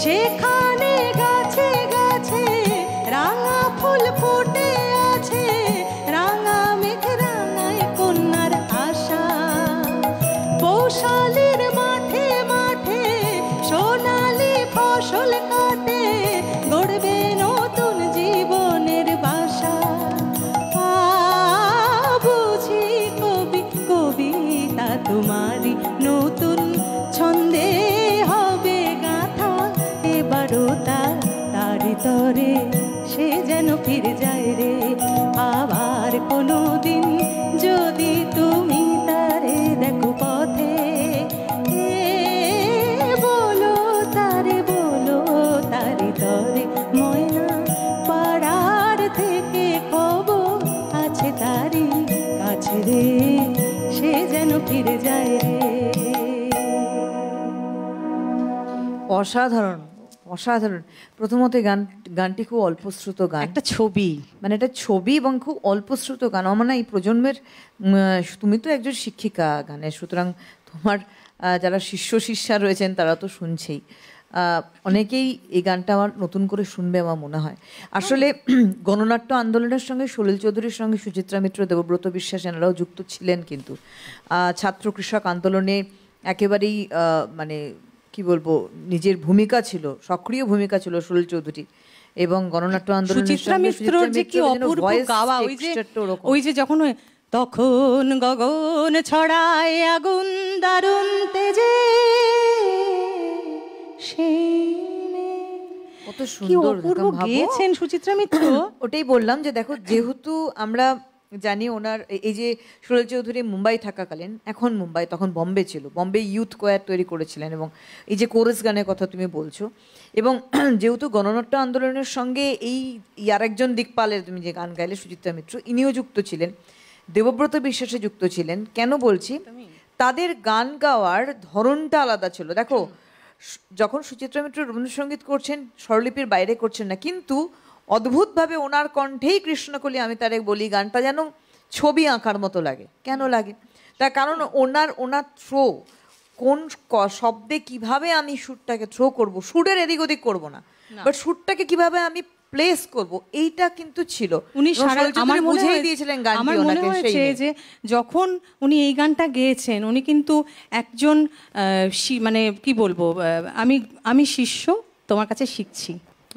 সেখানে গাছে গাছে রাঙা ফুল ফুটে আছে রাঙা মেঘ রাঙায় কন্যার আশা পৌষালির মাঠে মাঠে সোনালি ফসল কাটে গড়বে নতুন জীবনের বাসা বুঝি কবি অসাধারণ, অসাধারণ। প্রথমত গানটি খুব অল্পশ্রুত গান, একটা ছবি, মানে এটা ছবি এবং খুব অল্পশ্রুত গান। আমার না এই প্রজন্মের, তুমি তো একজন শিক্ষিকা গানের, সুতরাং তোমার যারা শিষ্যা রয়েছেন তারা তো শুনছেই, অনেকেই এই গানটা আমার নতুন করে শুনবে আমার মনে হয়। আসলে গণনাট্য আন্দোলনের সঙ্গে সলিল চৌধুরীর সঙ্গে সুচিত্রা মিত্র, দেবব্রত বিশ্বাস এনারাও যুক্ত ছিলেন, কিন্তু ছাত্র কৃষক আন্দোলনে একেবারেই মানে কি বলবো, নিজের ভূমিকা ছিল, সক্রিয় ভূমিকা ছিল সলিল চৌধুরী। এবং গণনাট্য আন্দোলনের সুচিত্রা মিত্রর যে কি অপূর্ব গাওয়া, ওই যে যখন তখন গগন ছড়ায় আগুন দারুণ তেজে, কত সুন্দর গেয়েছেন সুচিত্রা মিত্র। ওটাই বললাম যে দেখো, যেহেতু আমরা জানি ওনার এই যে সলিল চৌধুরী মুম্বাই থাকাকালীন, এখন মুম্বাই, তখন বম্বে ছিল, বম্বে ইউথ কোয়ার তৈরি করেছিলেন, এবং এই যে কোরাস গানের কথা তুমি বলছো, এবং যেহেতু গণনাট্য আন্দোলনের সঙ্গে এই আরেকজন দিকপালের তুমি যে গান গাইলে সুচিত্রা মিত্র, ইনিও যুক্ত ছিলেন, দেবব্রত বিশ্বাসে যুক্ত ছিলেন। কেন বলছি, তাদের গান গাওয়ার ধরনটা আলাদা ছিল। দেখো, যখন সুচিত্রা মিত্র রবীন্দ্রসঙ্গীত করছেন, স্বরলিপির বাইরে করছেন না, কিন্তু অদ্ভুতভাবে ওনার কণ্ঠেই কৃষ্ণকলি আমি তারে বলি গানটা যেন ছবি আঁকার মতো লাগে। কেন লাগে? তার কারণ ওনার থ্রো, কোন শব্দে কিভাবে আমি সুরটাকে থ্রো করব, সুরের এদিক ওদিক করবো না, বাট সুরটাকে কিভাবে আমি প্লেস করব, এইটা কিন্তু ছিল। উনি আমার বুঝেই দিয়েছিলেন গানটি। আমার মনে হয়েছে যে যখন উনি এই গানটা গেয়েছেন, উনি কিন্তু একজন মানে কি বলবো, আমি শিষ্য, তোমার কাছে শিখছি,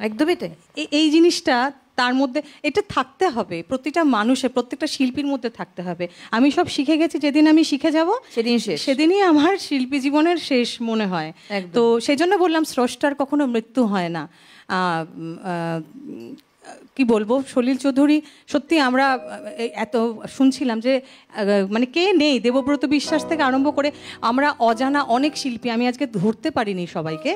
একদমই তাই। এই জিনিসটা তার মধ্যে এটা থাকতে হবে, প্রতিটা মানুষের, প্রত্যেকটা শিল্পীর মধ্যে থাকতে হবে। আমি সব শিখে গেছি, যেদিন আমি শিখে যাব সেদিনই আমার শিল্পী জীবনের শেষ মনে হয়। তো সেই জন্য বললাম, স্রষ্টার কখনো মৃত্যু হয় না। কি বলবো, সলিল চৌধুরী সত্যি, আমরা এত শুনছিলাম যে মানে কে নেই, দেবব্রত বিশ্বাস থেকে আরম্ভ করে আমরা অজানা অনেক শিল্পী, আমি আজকে ধরতে পারিনি সবাইকে,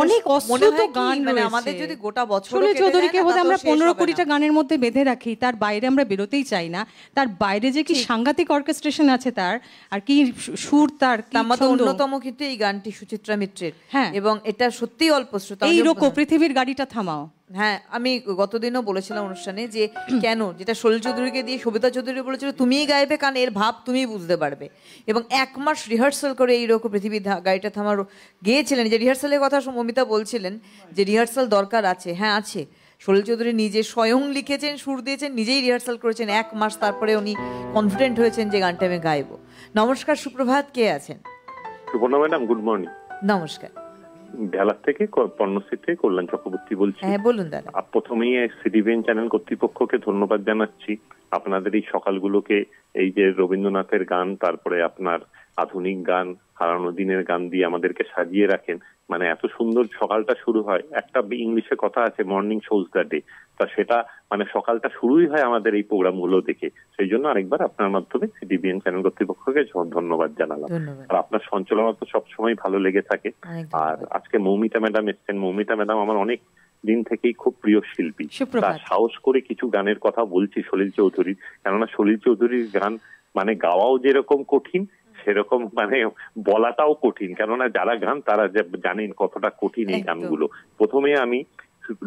অনেক অশ্রুত গান রয়েছে। আমাদের যদি গোটা বছর সলিল চৌধুরীকে বোধহয় আমরা 15-20টা গানের মধ্যে বেঁধে রাখি, তার বাইরে আমরা বেরোতেই চাই না। তার বাইরে যে কি সাংঘাতিক অর্কেস্ট্রেশন আছে তার, আর কি সুর, তার অন্যতম কিন্তু এই গানটি সুচিত্রা মিত্রের। হ্যাঁ, এবং এটা সত্যিই অল্পশ্রুত। এই রকম পৃথিবীর গাড়িটা থামাও। হ্যাঁ, আমি গতদিনও বলেছিলাম অনুষ্ঠানে যে কেন, যেটা সলিল চৌধুরীকে দিয়ে সবিতা চৌধুরী বলেছিল তুমিই গাইবে, কারণ এর ভাব তুমিই বুঝতে পারবে। এবং 1 মাস রিহার্সাল করে এইরকম পৃথিবীর গাড়িটা থামার গিয়েছিলেন। যে রিহার্সালের কথা মমিতা বলছিলেন যে রিহার্সাল দরকার আছে, হ্যাঁ আছে। সলিল চৌধুরী নিজে স্বয়ং লিখেছেন, সুর দিয়েছেন, নিজেই রিহার্সাল করেছেন 1 মাস, তারপরে উনি কনফিডেন্ট হয়েছেন যে গানটা আমি গাইবো। নমস্কার, সুপ্রভাত, কে আছেন? Suborna madam, good morning. নমস্কার। ভেলার থেকে পর্ণশ্রী থেকে কল্যাণ চক্রবর্তী বলছি। হ্যাঁ, বলুন দাদা। প্রথমেই সিডিবিএন চ্যানেল কর্তৃপক্ষকে ধন্যবাদ জানাচ্ছি। আপনাদের এই সকালগুলোকে এই যে রবীন্দ্রনাথের গান, তারপরে আপনার আধুনিক গান, হারানো দিনের গান দিয়ে আমাদেরকে সাজিয়ে রাখেন। মানে এত সুন্দর সকালটা শুরু হয়। একটা ইংলিশে কথা আছে, মর্নিং শোজ দ্য ডে, তা সেটা মানে সকালটা শুরুই হয় আমাদের এই প্রোগ্রামগুলো দেখে। সেই জন্য আরেকবার আপনার মাধ্যমে সিডিবিএন চ্যানেল কর্তৃপক্ষকে ধন্যবাদ জানালাম। আর আপনার সঞ্চালনা তো সবসময় ভালো লেগে থাকে। আর আজকে মৌমিতা ম্যাডাম এসছেন। মৌমিতা ম্যাডাম আমার অনেক দিন থেকেই খুব প্রিয় শিল্পী। তার সাহস করে কিছু গানের কথা বলছি সলিল চৌধুরীর, কেননা সলিল চৌধুরীর গান মানে গাওয়াও যেরকম কঠিন, সেরকম মানে বলাটাও কঠিন। কেননা যারা গান তারা জানেন কতটা কঠিন এই গানগুলো। প্রথমে আমি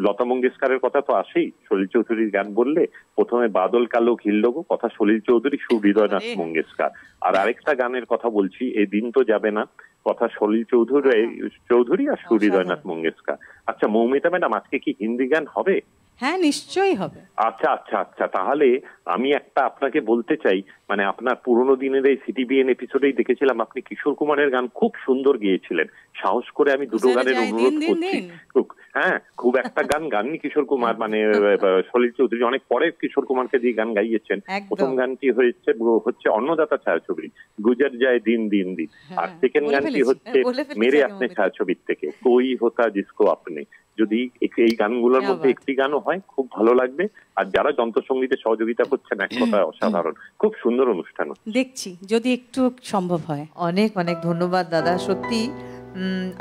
লতা মঙ্গেশকরের কথা তো আসেই, সলিল চৌধুরীর গান বললে প্রথমে বাদল কালো ঘিরলগো, কথা সলিল চৌধুরী, সুর হৃদয়নাথ মঙ্গেশকর। আর আরেকটা গানের কথা বলছি, এই দিন তো যাবে না, কথা সলিল চৌধুরী আর সুর হৃদয়নাথ মঙ্গেশকর। আচ্ছা মৌমিতা ম্যাডাম, আজকে কি হিন্দি গান হবে? হ্যাঁ, নিশ্চয়ই হবে। আচ্ছা আচ্ছা আচ্ছা, তাহলে আমি একটা আপনাকে বলতে চাই, মানে আপনার পুরোনো দিনের এই সিটিবিএন এপিসোডেই দেখেছিলাম আপনি কিশোর কুমারের গান খুব সুন্দর গেয়েছিলেন। সাহস করে আমি দুটো গানের অনুরোধ করছি। হ্যাঁ, খুব একটা গান গাননি কিশোর কুমার, মানে সলিল চৌধুরী অনেক পরে কিশোর কুমারকে দিয়ে গান গাইয়েছেন। প্রথম গানটি হচ্ছে অন্নদাতা ছায়াছবি, গুজর যায় দিন দিন দিন। আর সেকেন্ড গানটি হচ্ছে মেরে আপনি ছায়াছবির থেকে, কই হোতা জিসকো আপনি। যদি এই গানগুলোর মধ্যে একটি গানও হয় খুব ভালো লাগবে। আর যারা যন্ত্রসঙ্গীতে সহযোগিতা করছেন, এক কথায় অসাধারণ, খুব সুন্দর অনুষ্ঠান দেখছি, যদি একটু সম্ভব হয়। অনেক অনেক ধন্যবাদ দাদা। সত্যি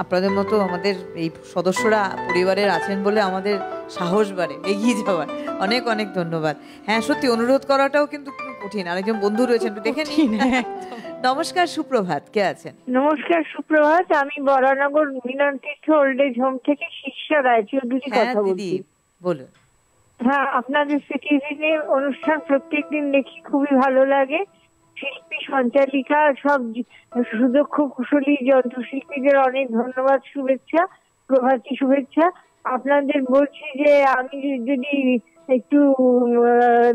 আপনাদের মতো আমাদের এই সদস্যরা পরিবারের আছেন বলে আমাদের সাহস বাড়ে এগিয়ে যাওয়ার। অনেক অনেক ধন্যবাদ। হ্যাঁ, সত্যি অনুরোধ করাটাও কিন্তু কঠিন। আরেকজন বন্ধু রয়েছেন, একটু দেখে নিন। নমস্কার, সুপ্রভাত, কে আছেন? নমস্কার, সুপ্রভাত। আমি বরানগর মিলন তীর্থ ওল্ড এজ হোম থেকে শিষ্যা রায়চৌধুরী হ্যাঁ কথা দিদি, বলছি। বলুন। হ্যাঁ, আপনাদের সিটিভিনের অনুষ্ঠান প্রত্যেকদিন দেখি, খুবই ভালো লাগে। শিল্পী, সঞ্চালিকা, সব সুদক্ষ কুশলী যন্ত্রশিল্পীদের অনেক ধন্যবাদ, শুভেচ্ছা, প্রভাতী শুভেচ্ছা। আপনাদের বলছি যে আমি যদি একটু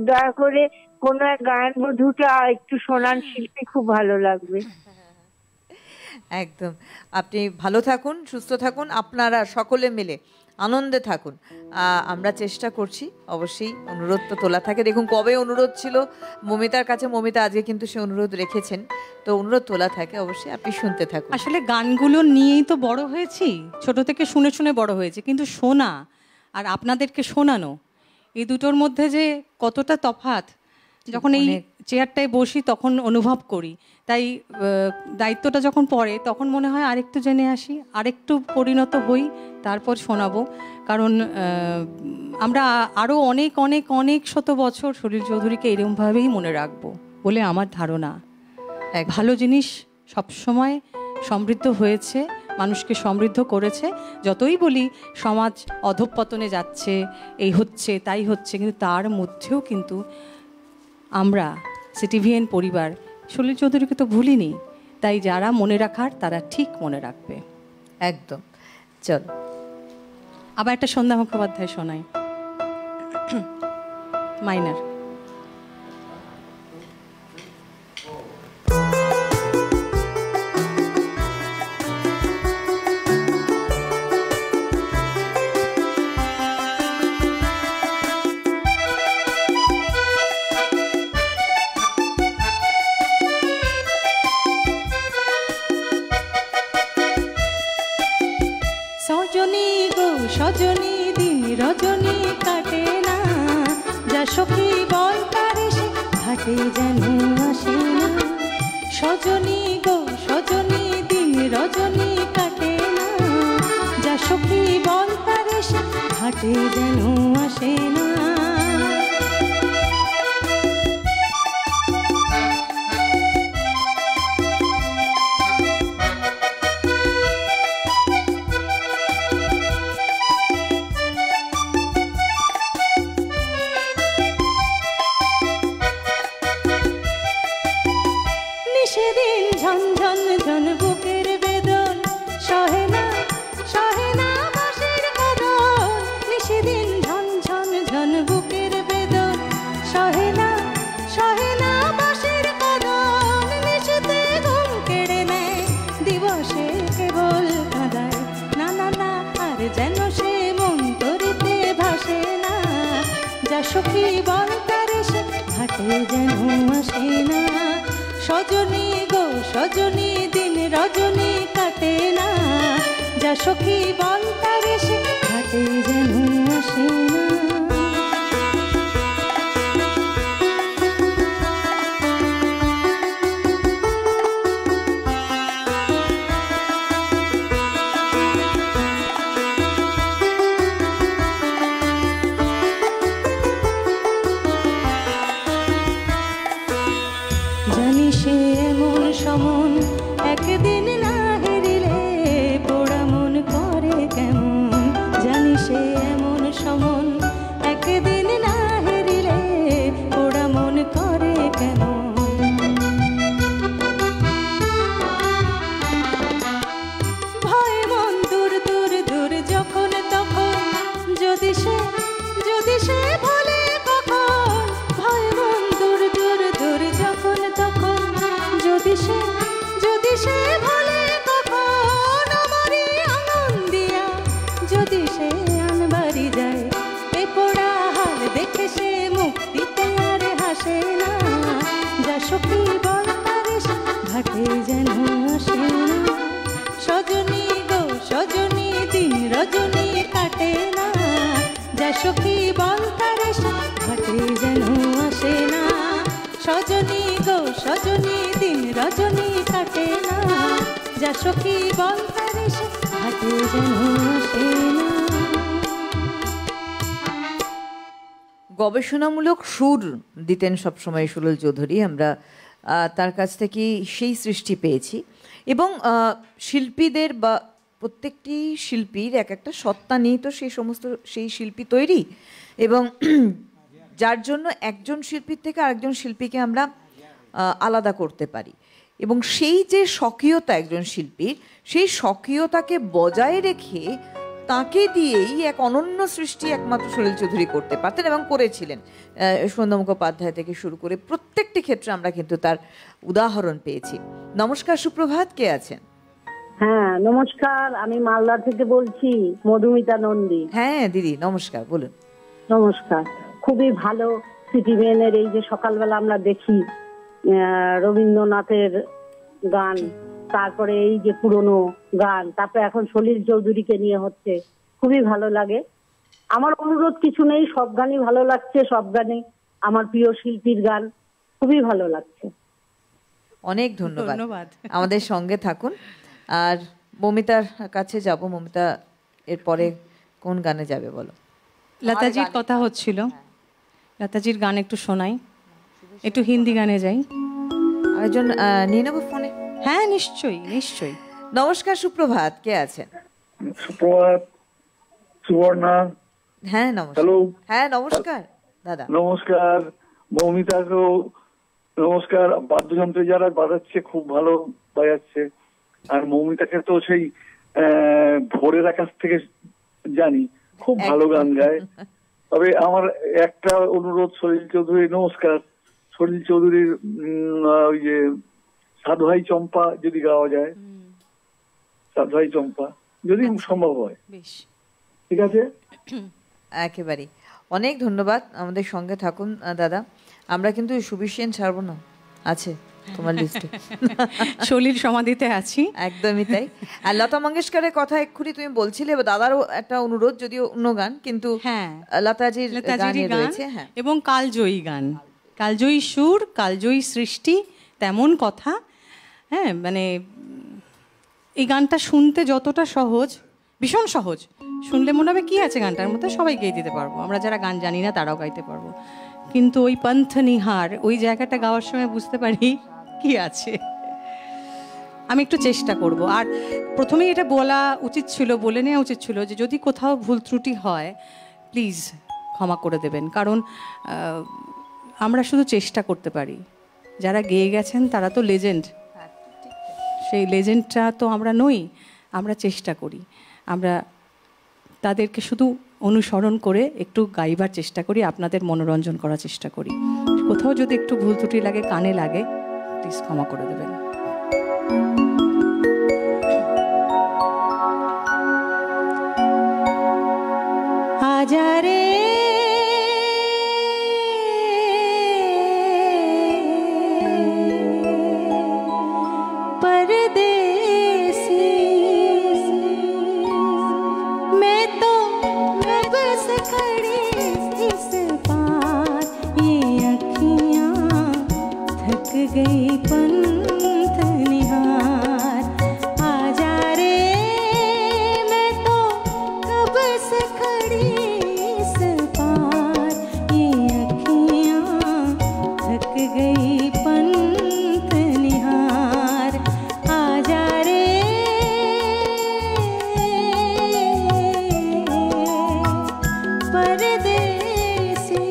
দয়া করে কোন এক গায়ন বধূটা একটু শোনান, শিল্পী, খুব ভালো লাগবে। একদম, আপনি ভালো থাকুন, সুস্থ থাকুন, আপনারা সকলে মিলে আনন্দে থাকুন। আমরা চেষ্টা করছি, অবশ্যই অনুরোধ তো তোলা থাকে। দেখুন কবে অনুরোধ ছিল মমিতার কাছে, মমিতা আজকে কিন্তু সে অনুরোধ রেখেছেন, তো অনুরোধ তোলা থাকে, অবশ্যই আপনি শুনতে থাকুন। আসলে গানগুলো নিয়েই তো বড় হয়েছি, ছোট থেকে শুনে শুনে বড় হয়েছে, কিন্তু শোনা আর আপনাদেরকে শোনানো এই দুটোর মধ্যে যে কতটা তফাৎ, যখন এই চেয়ারটায় বসি তখন অনুভব করি। তাই দায়িত্বটা যখন পড়ে তখন মনে হয় আরেকটু জেনে আসি, আরেকটু পরিণত হই, তারপর শোনাবো। কারণ আমরা আরও অনেক অনেক অনেক শত বছর সলিল চৌধুরীকে এরকমভাবেই মনে রাখবো বলে আমার ধারণা। ভালো জিনিস সবসময় সমৃদ্ধ হয়েছে, মানুষকে সমৃদ্ধ করেছে। যতই বলি সমাজ অধঃপতনে যাচ্ছে, এই হচ্ছে তাই হচ্ছে, কিন্তু তার মধ্যেও কিন্তু আমরা সিটিভিএন পরিবার সলিল চৌধুরীকে তো ভুলিনি। তাই যারা মনে রাখার তারা ঠিক মনে রাখবে। একদম। চল আবার একটা সন্ধ্যা মুখোপাধ্যায় শোনাই, মাইনার। সজনী গো সজনী, দিন রজনী কাটে না, যা সখী বল তারে সে ঘাটে যেন আসে না। সজনী গো সজনী, দিন রজনী কাটে না, যা সখী বল তারে সে ঘাটে যেন আসে না। সেদিন ঝনঝন ঝন বুকের বেদন, সহে না বাঁশির কদন। নিশিদিন ঝনঝন ঝন বুকের বেদন, সহে না বাঁশির কদন। নিশিতে ঘুম কেড়ে নেয়, দিবসে কেবল কাঁদায় না না না, আর যেন সে মন তরিতে ভাসে না। যা সখী বল তারে সে ঘাটে যেন আসে না। সজনী গো সজনী, দিন রজনী কাটে না, যা সখী বল তারে সে ঘাটে যেন আসে না। জানি সে এমন সমন, একদিন না হেরিলে পোড়া মন করে কেমন। জানি সে এমন সমন, একদিন না হেরিলে পোড়া মন করে কেমন। ভয় মন দূর দূর দূর যখন তখন, যদি সে ভোলে কখন। ভয় মন দূর দূর দূর যখন তখন, যদি সে ভোলে কখন। আমারই আঙুন দিয়া যদি সে আনবাড়ি যায়, এ পোড়া হাল দেখে সে মুক্তিতে আর হাসে না। যা সখী বল তারে সে ঘাটে যেন আসে না। সজনী গো সজনী, দিন রজনী কাটে না, যা সখী বল তারে সে ঘাটে যেন আসে না। সজনী গো সজনী, দিন রজনী কাটে না, যা সখী বল তারে সে ঘাটে যেন আসে না। গবেষণামূলক সুর দিতেন সবসময় সলিল চৌধুরী। আমরা তার কাছ থেকে সেই সৃষ্টি পেয়েছি। এবং শিল্পীদের বা প্রত্যেকটি শিল্পীর এক একটা সত্তা নিয়ে তো সেই শিল্পী তৈরি, এবং যার জন্য একজন শিল্পীর থেকে আরেকজন শিল্পীকে আমরা আলাদা করতে পারি। এবং সেই যে স্বকীয়তা একজন শিল্পীর, সেই স্বকীয়তাকে বজায় রেখে তাকে দিয়েই এক অনন্য সৃষ্টি একমাত্র সলিল চৌধুরী করতে পারতেন এবং করেছিলেন। সন্ধ্যা মুখোপাধ্যায় থেকে শুরু করে প্রত্যেকটি ক্ষেত্রে আমরা কিন্তু তার উদাহরণ পেয়েছি। নমস্কার, সুপ্রভাত, কে আছেন? হ্যাঁ নমস্কার, আমি মালদা থেকে বলছি, মধুমিতা নন্দী। হ্যাঁ দিদি নমস্কার, বলুন। নমস্কার। খুবই ভালো সিটিভিএনের এই যে সকালবেলা আমরা দেখি রবীন্দ্রনাথের গান, তারপরে এই যে পুরনো গান, তারপরে এখন সলিল চৌধুরীকে নিয়ে হচ্ছে, খুবই ভালো লাগে। আমার অনুরোধ কিছু নেই, সব গানই ভালো লাগছে, সব গানই আমার প্রিয় শিল্পীর গান, খুবই ভালো লাগছে। অনেক ধন্যবাদ, ধন্যবাদ। আমাদের সঙ্গে থাকুন। আর মমিতার কাছে যাব। মমিতা, এরপরে কোন গানে যাবে বলো? লতাজির কথা হচ্ছিল, লতাজির গান একটু শোনাই, একটু হিন্দি গানে যাই। আরেকজন নিয়ে নেবো ফোনে। হ্যাঁ নিশ্চয়ই নিশ্চয়ই। নমস্কার, সুপ্রভাত, কে আছেন? সুপ্রভাত, সুবর্ণা। হ্যাঁ নমস্কার। হ্যালো। হ্যাঁ নমস্কার দাদা। নমস্কার মৌমিতাকেও নমস্কার। বাদ্যযন্ত্রে যারা বাজাচ্ছে খুব ভালো বাজাচ্ছে। আর মৌমিতাকে তো সেই ভোরের আকাশ থেকে জানি, খুব ভালো গান গায়। তবে আমার একটা অনুরোধ, সলিল চৌধুরী, নমস্কার, সলিল চৌধুরীর ওই যে সাধুভাই চম্পা যদি গাওয়া যায়, সাধুভাই চম্পা যদি সম্ভব হয়। বেশ, ঠিক আছে, একেবারেই। অনেক ধন্যবাদ, আমাদের সঙ্গে থাকুন দাদা। আমরা কিন্তু সুবিশেন ছাড়বো না, আছে তোমার লিস্টে। সলিল সমাধিতে আছি। একদমই তাই। আর লতা মঙ্গেশকরের কথা এক্ষুনি তুমি বলছিলে, দাদারও একটা অনুরোধ, যদিও অন্য গান, কিন্তু হ্যাঁ লতাজির গানে গান রয়েছে। হ্যাঁ, এবং কালজয়ী গান, কালজয়ী সুর, কালজয়ী সৃষ্টি, তেমন কথা। হ্যাঁ মানে এই গানটা শুনতে যতটা সহজ, ভীষণ সহজ, শুনলে মনে হবে কি আছে গানটার মধ্যে, সবাই গেয়ে দিতে পারবো, আমরা যারা গান জানি না তারাও গাইতে পারবো। কিন্তু ওই পন্থ নিহার, ওই জায়গাটা গাওয়ার সময় বুঝতে পারি কি আছে। আমি একটু চেষ্টা করব। আর প্রথমেই এটা বলা উচিত ছিল, বলে নেওয়া উচিত ছিল যে যদি কোথাও ভুল ত্রুটি হয় প্লিজ ক্ষমা করে দেবেন, কারণ আমরা শুধু চেষ্টা করতে পারি। যারা গেয়ে গেছেন তারা তো লেজেন্ড, সেই লেজেন্ডটা তো আমরা নই। আমরা চেষ্টা করি, আমরা তাদেরকে শুধু অনুসরণ করে একটু গাইবার চেষ্টা করি, আপনাদের মনোরঞ্জন করার চেষ্টা করি। কোথাও যদি একটু ভুল ত্রুটি লাগে, কানে লাগে, প্লিজ ক্ষমা করে দেবেন। হাজারে परदेसी, मैं तो बस खड़ी इस पार, ये अखियाँ थक गई पंथ निहार। आजा रे, मैं तो कब से खड़ी इस पार, ये अखियाँ थक गई पंथ निहार। आजा रे परदेसी।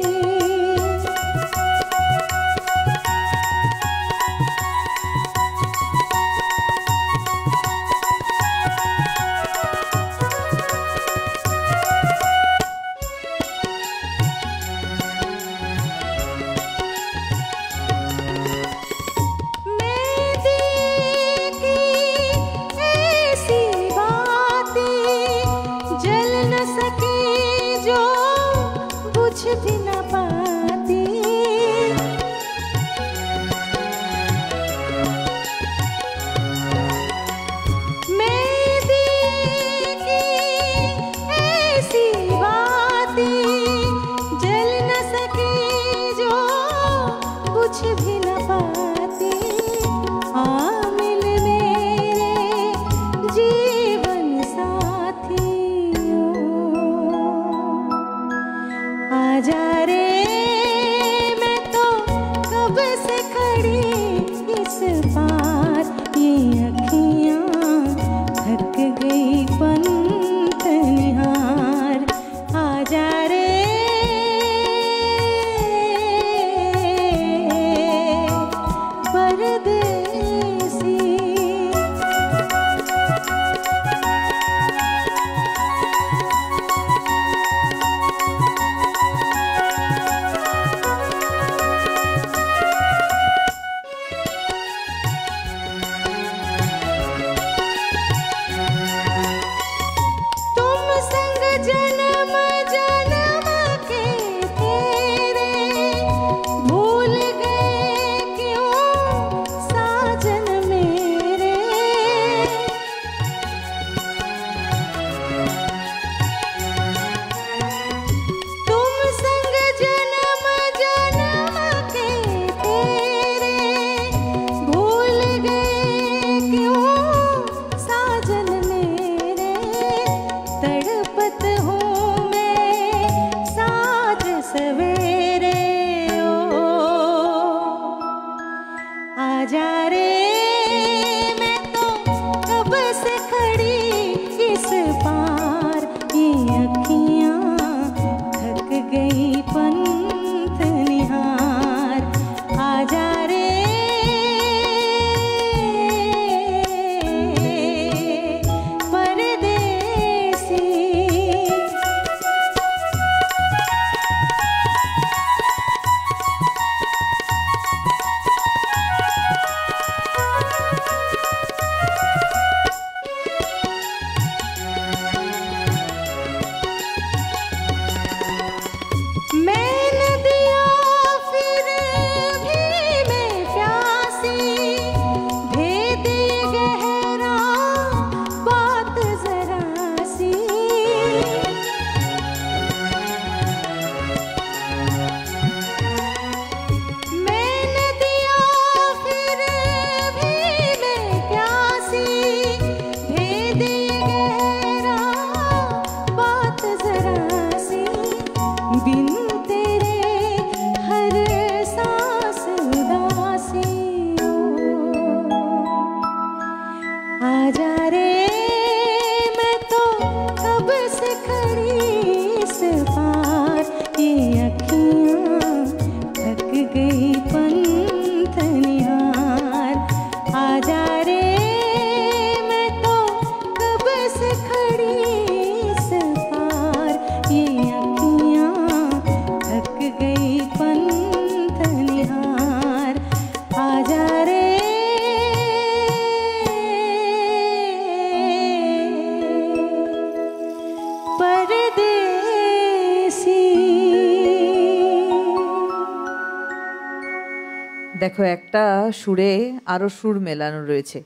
দেখো একটা সুরে আরো সুর মেলানো রয়েছে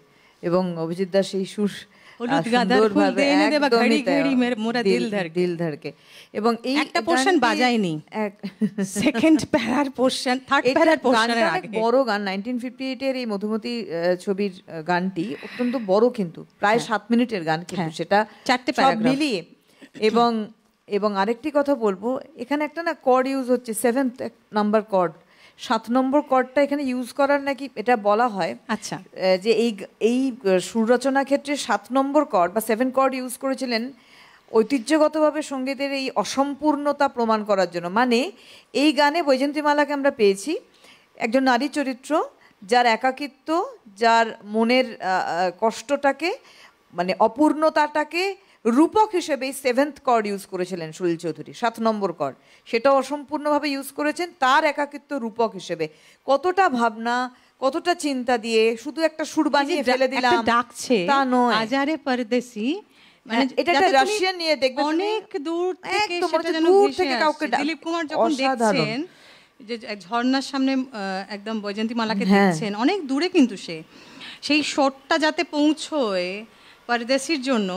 এবং অভিজিৎ দাস সেই সুর হলুদ গাঁদার ফুল দে এনে দেবা ঘড়ি ঘড়ি মোরা দিল ধড়কে। দিল ধড়কে এবং এই একটা পোরশন বাজায়নি, সেকেন্ড প্যারার পোরশন, থার্ড প্যারার পোরশনের আগে বড় গান 1958 এর এই মধুমতি ছবির গানটি অত্যন্ত বড়, কিন্তু প্রায় 7 মিনিটের গান, কিন্তু সেটা 4টে সব প্যারাগ্রাফ মিলিয়ে। এবং আরেকটি কথা বলবো, এখানে একটা না কর্ড ইউজ হচ্ছে, 7th নাম্বার কর্ড, 7 নম্বর কর্ডটা এখানে ইউজ করার নাকি এটা বলা হয়। আচ্ছা, যে এই সুর রচনা ক্ষেত্রে 7 নম্বর কর্ড বা 7 কর্ড ইউজ করেছিলেন ঐতিহ্যগতভাবে সঙ্গীতের এই অসম্পূর্ণতা প্রমাণ করার জন্য। মানে এই গানে বৈজয়ন্তীমালাকে আমরা পেয়েছি একজন নারী চরিত্র, যার একাকিত্ব, যার মনের কষ্টটাকে, মানে অপূর্ণতাটাকে রূপক হিসেবে এই 7th কর্ড ইউজ করেছিলেন সলিল চৌধুরী। 7 নম্বর কর্ড সেটা অসম্পূর্ণভাবে ইউজ করেছেন তার একাকিত্ব রূপক হিসেবে। কতটা ভাবনা, কতটা চিন্তা দিয়ে শুধু একটা সুর বানিয়ে ফেলে দিলাম ডাকছে তা নয়। আজারে পরদেশি, মানে এটা একটা রাশিয়ান নিয়ে দেখবে অনেক দূর থেকে, একদম সেটা যেন দূর ভেসে থেকে কাউকে আসছে। দিলীপ কুমার যখন দেখছেন যে ঝর্ণার সামনে একদম বৈজয়ন্তীমালাকে দেখছেন অনেক দূরে, কিন্তু সেই শটটা যাতে পৌঁছয় পরদেশির জন্য,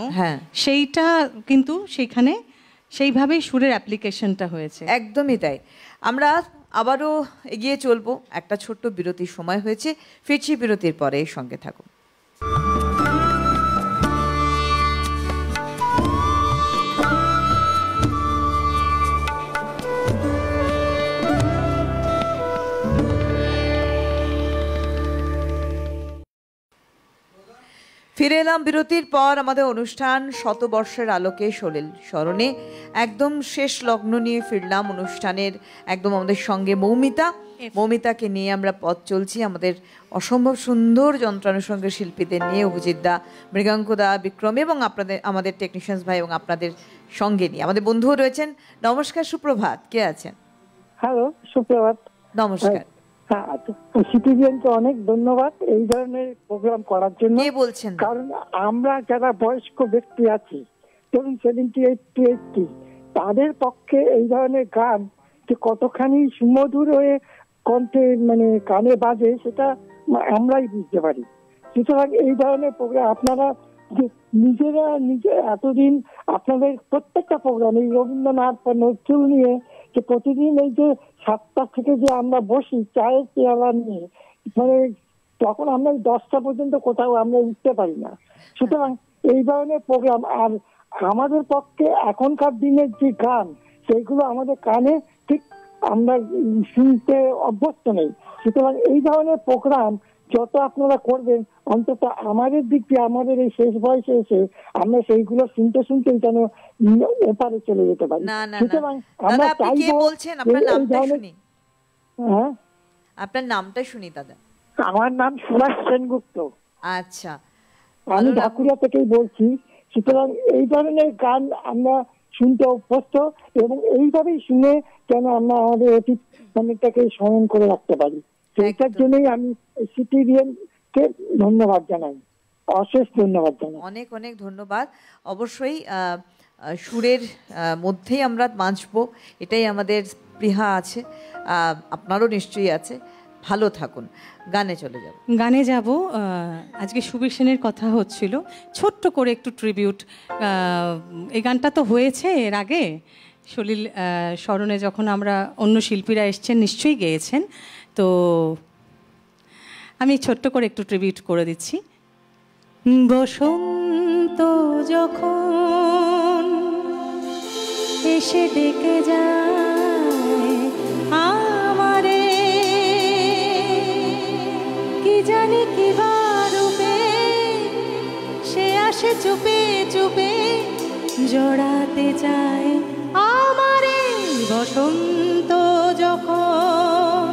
সেইটা কিন্তু সেইখানে সেইভাবেই সুরের অ্যাপ্লিকেশনটা হয়েছে। একদমই তাই। আমরা আবারও এগিয়ে চলবো, একটা ছোট্ট বিরতির সময় হয়েছে, ফিরছি বিরতির পরে, সঙ্গে থাকুন। ফিরে এলাম বিরতির পর। আমাদের অনুষ্ঠান শতবর্ষের আলোকে সলিল স্মরণে একদম শেষ লগ্ন নিয়ে ফিরলাম অনুষ্ঠানের। একদম আমাদের সঙ্গে মৌমিতাকে নিয়ে আমরা পথ চলছি, আমাদের অসম্ভব সুন্দর যন্ত্রানুষঙ্গের শিল্পীদের নিয়ে, অভিজিৎদা, মৃগাঙ্কদা, বিক্রম এবং আমাদের টেকনিশিয়ানস ভাই এবং আপনাদের সঙ্গে নিয়ে আমাদের বন্ধুও রয়েছেন। নমস্কার, সুপ্রভাত, কে আছেন? হ্যালো, সুপ্রভাত। নমস্কার। সিটিজেনকে অনেক ধন্যবাদ এই ধরনের প্রোগ্রাম করার জন্য। কে বলছেন? কারণ আমরা যারা বয়স্ক ব্যক্তি আছি, ধরুন 78 to 80, তাদের পক্ষে এই ধরনের গান যে কতখানি সুমধুর হয়ে কণ্ঠে মানে কানে বাজে সেটা আমরাই বুঝতে পারি। সুতরাং এই ধরনের প্রোগ্রাম আপনারা যে নিজে এতদিন আপনাদের প্রত্যেকটা প্রোগ্রাম এই রবীন্দ্রনাথ বা নজরুল নিয়ে যে প্রতিদিন এই যে 7টা থেকে যে আমরা বসি চায়ের পেয়ালা নিয়ে, মানে তখন আমরা 10টা পর্যন্ত কোথাও আমরা উঠতে পারি না। সুতরাং এই ধরনের প্রোগ্রাম, আর আমাদের পক্ষে এখনকার দিনের যে গান সেইগুলো আমাদের কানে ঠিক আমরা শুনতে অভ্যস্ত নেই। সুতরাং এই ধরনের প্রোগ্রাম যত আপনারা করবেন, অন্তত আমাদের দিক দিয়ে আমাদের এই শেষ বয়সে এসে আমরা সেইগুলো শুনতে যেন ওপারে চলে যেতে পারি। সুতরাং আমরা চাইবো আপনার নামটা শুনি দাদা। আমার নাম সুভাষ সেনগুপ্ত। আচ্ছা, আমি ঢাকুরিয়া থেকেই বলছি। সুতরাং এই ধরনের গান আমরা শুনতে অভ্যস্ত এবং এইভাবেই শুনে যেন আমরা আমাদের অতীত গানটাকে স্মরণ করে রাখতে পারি। সেইটার জন্যই আমি সিটিভিএনকে ধন্যবাদ জানাই, অশেষ ধন্যবাদ জানাই। অনেক অনেক ধন্যবাদ। অবশ্যই সুরের মধ্যেই আমরা বাঁচবো, এটাই আমাদের স্পৃহা আছে, আপনারও নিশ্চয়ই আছে। ভালো থাকুন। গানে যাব। আজকে সুবীর সেনের কথা হচ্ছিল, ছোট্ট করে একটু ট্রিবিউট। এই গানটা তো হয়েছে এর আগে সলিল স্মরণে, যখন আমরা অন্য শিল্পীরা এসছেন নিশ্চয়ই গেয়েছেন, তো আমি ছোট্ট করে একটু ট্রিবিউট করে দিচ্ছি। বসন্ত যখন এসে ডেকে যায় আমারে, কি জানি কি রূপে সে আসে চুপে চুপে জড়াতে চায় আমারে। বসন্ত যখন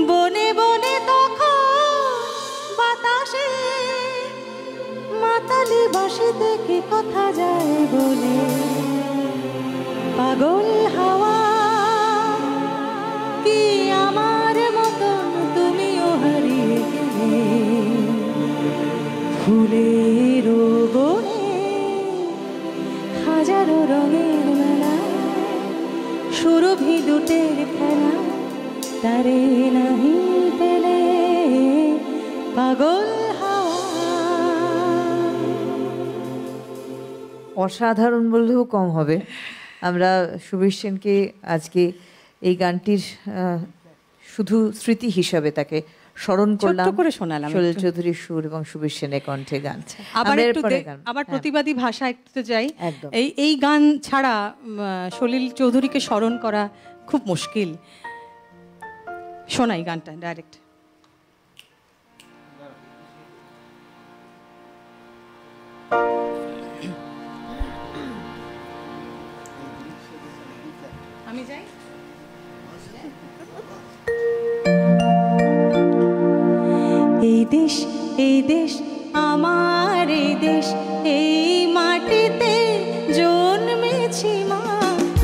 বনে বনে তখন বাতাসে মাতালি বাঁশিতে কি কথা যায় বলে, পাগল হাওয়া কি আমার মতন তুমিও হারিয়ে গেলে, ফুলের বনে হাজারো রঙের মেলা, সুরভি দুটের খেলা, তারে নাহি পেলে পাগল অসাধারণ বললেও কম হবে। আমরা সুবীর সেনকে আজকে এই গানটির শুধু স্মৃতি হিসাবে তাকে স্মরণ করলাম, ছোট্ট করে শোনালাম সলিল একটু। চৌধুরীর সুর এবং সুবীর সেনের কণ্ঠে গান। আবার আমরা একটু এরপরে গান- আবার হ্যাঁ। প্রতিবাদী ভাষা একটু যাই। একদম। এই গান ছাড়া সলিল চৌধুরীকে স্মরণ করা খুব মুশকিল। শোনাই গানটা ডাইরেক্ট। আমি যাই। এই দেশ আমার, এই দেশ, এই মাটিতে জন্মেছি মা।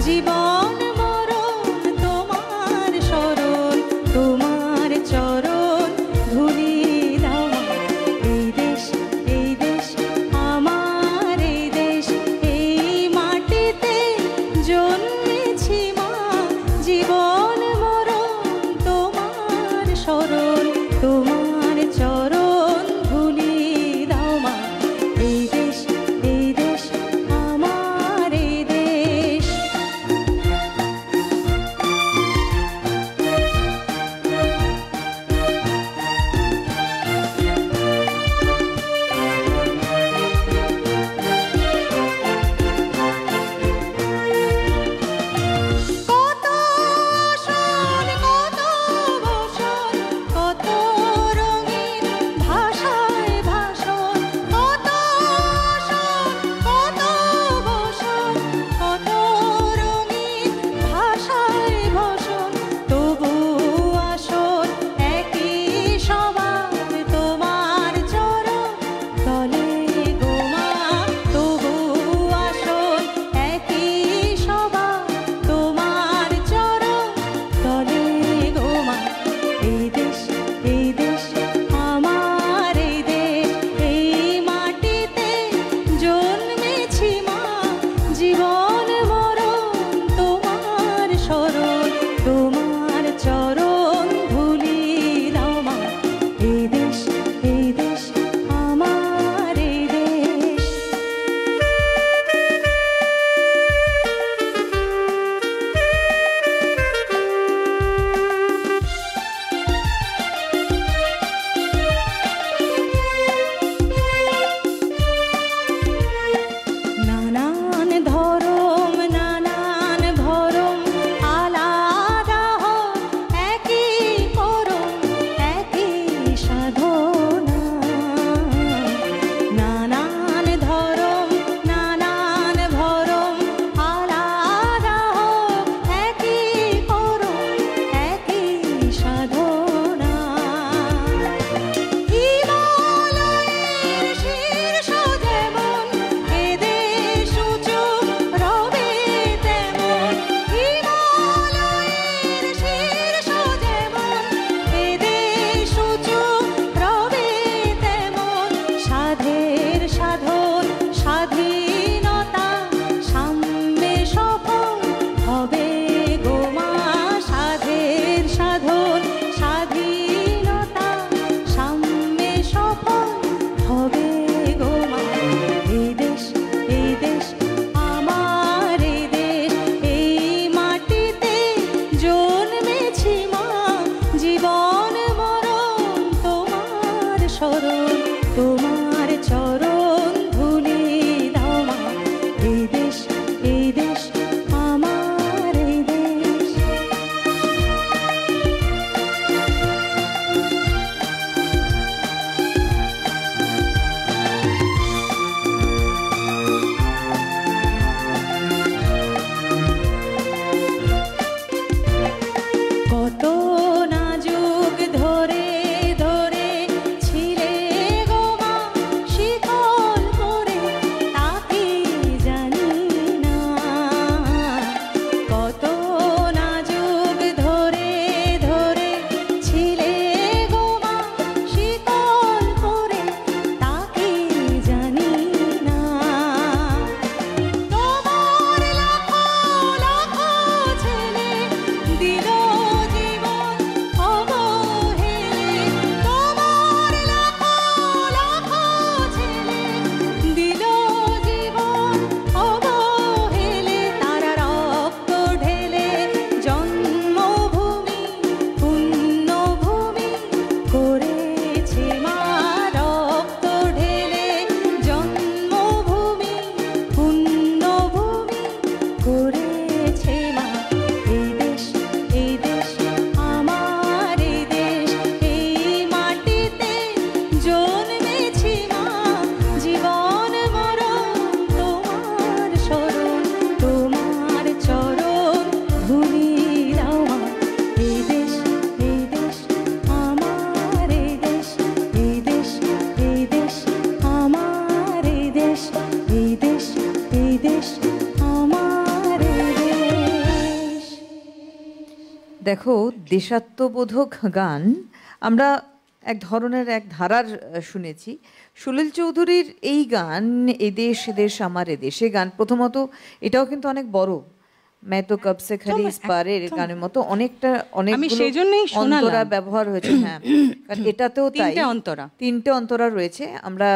জীবন মরণ তোমার শরণ, তোমার চরণ ধুলি দাও। এই দেশ আমার দেখো, দেশাত্মবোধক গান আমরা এক ধরনের এক ধারার শুনেছি। সলিল চৌধুরীর এই গান এদেশ এদেশ আমার এদেশ, এই গান প্রথমত এটাও কিন্তু অনেক বড়। मैं तो कब से खरी इस पारे গানের মতো অনেকটা আমি সেই জন্যই শোনালাম। অন্তরা ব্যবহার হয়েছে। হ্যাঁ, কারণ এটাতেও তাই তিনটে অন্তরা রয়েছে। আমরা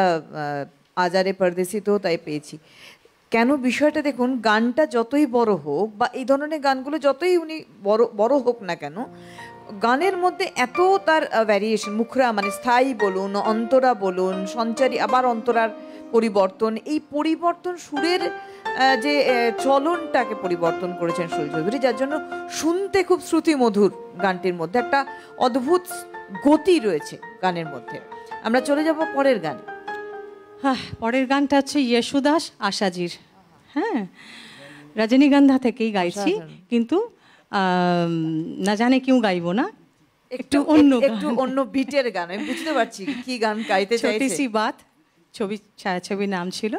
আজারে পরদেশিতেও তাই পেয়েছি। কেন বিষয়টা দেখুন, গানটা যতই বড় হোক বা এই ধরনের গানগুলো যতই উনি বড় হোক না কেন, গানের মধ্যে এত তার ভ্যারিয়েশন, মুখরা মানে স্থায়ী বলুন, অন্তরা বলুন, সঞ্চারী, আবার অন্তরার পরিবর্তন, এই পরিবর্তন সুরের যে চলনটাকে পরিবর্তন করেছেন সলিল চৌধুরী, যার জন্য শুনতে খুব শ্রুতিমধুর। গানটির মধ্যে একটা অদ্ভুত গতি রয়েছে গানের মধ্যে। আমরা চলে যাব পরের গানে। হ্যাঁ, পরের গানটা হচ্ছে ইয়েশুদাস আশাজির। হ্যাঁ, রজনীগন্ধা থেকেই গাইছি, কিন্তু না জানে কেউ গাইবো না, একটু অন্য বিটের গান। আমি বুঝতে পারছি কি গান গাইতে চাইছে। ছোটি সি বাত ছায়াছবির নাম ছিল।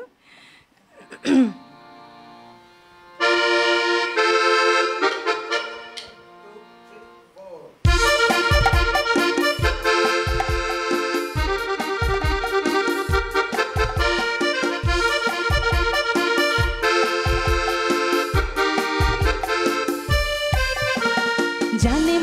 जाने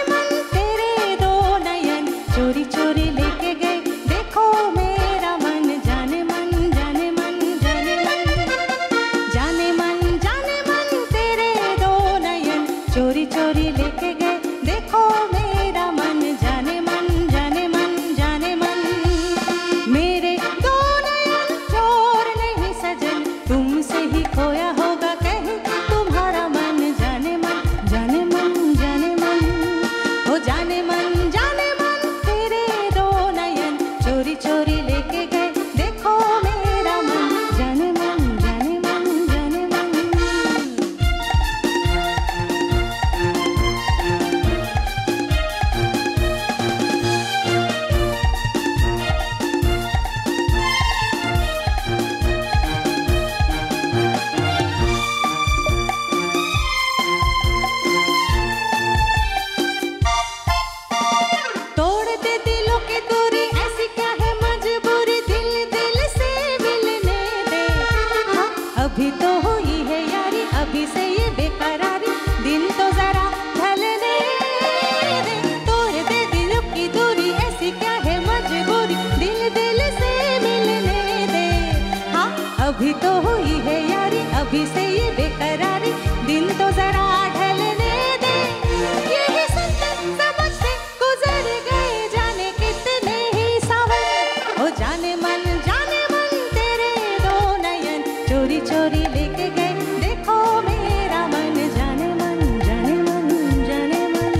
मन तेरे दो नयन चोरी चोरी लेके गए, देखो मेरा मन। जाने मन जाने मन जाने मन जाने मन जाने मन तेरे दो नयन चोरी चोरी लेके गए, देखो मेरा मन। जाने मन जाने मन जाने मन मेरे दो नयन चोर नहीं सजन, तुमसे ही खोया होगा कहीं तुम्हारा मन। जाने मन जाने मन जाने मन हो जाने मन तेरे दो नयन चोरी चोरी लेके गए, देखो मेरा मन। जाने मन जाने मन जाने मन तोड़ दे दिलों की दूरी, ऐसी क्या है मजबूरी, दिल दिल से मिलने दे। हाँ, अभी तो हुई है यारी, अभी से ये बेकरारी, दिन तो जरा ढलने दे। तोड़ दे दिलों की दूरी, ऐसी क्या है मजबूरी, दिल दिल से मिलने दे। हाँ, अभी तो हुई है यारी, अभी से ये बेकरारी, दिन तो जरा ढलने दे। यही समझते गुजर गए जाने कितने ही सावन, हो जाने मन तेरे दो नयन चोरी चोरी लेके गए, देखो मेरा मन। जाने मन जाने मन जाने मन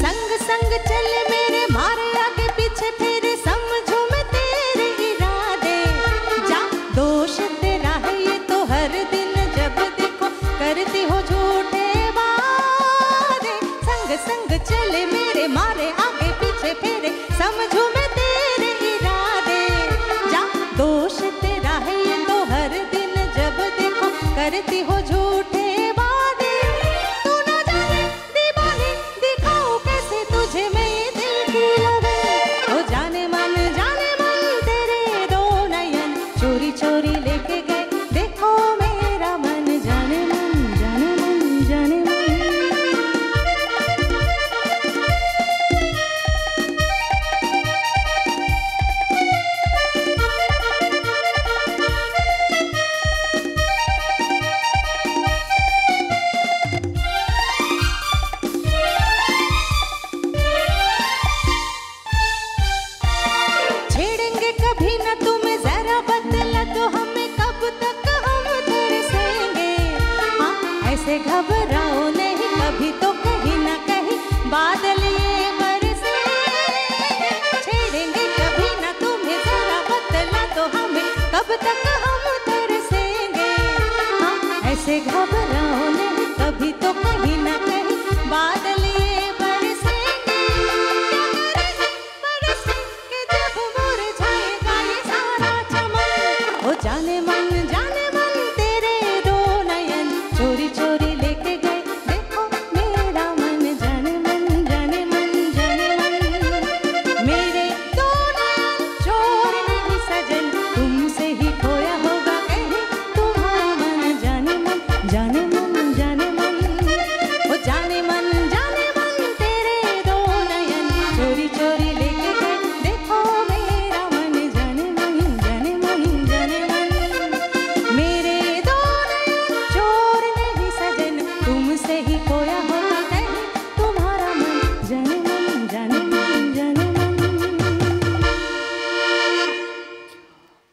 संग संग चले मेरे, मारे आगे पीछे फेरे, समझूं मैं तेरे इरादे। जा दोष तेरा है ये तो, हर दिन जब देखो करती हो झूठे वादे। संग संग चले मेरे, मारे आगे पीछे फेरे, समझूं मैं तेरे इरादे। जा दोष तेरा है ये तो, हर दिन जब देखो करती हो झूठे वादे। तू ना जाने दीवाने दिखाऊं कैसे तुझे मैं ये दिल की लगन, हो जाने मन तेरे दो नयन चोरी चोरी लेके गए, देखो मेरा मन। जाने मन जाने मन जाने मन छेड़ेंगे कभी न तुम्हें, जरा बदला तो हमें, कब तक हम तरसेंगे। हाँ, ऐसे घबराओ नहीं, कभी तो कहीं न कहीं बादल ये बरसेंगे। छेड़ेंगे कभी न तुम्हें, जरा बदला तो हमें, कब तक हम तरसेंगे।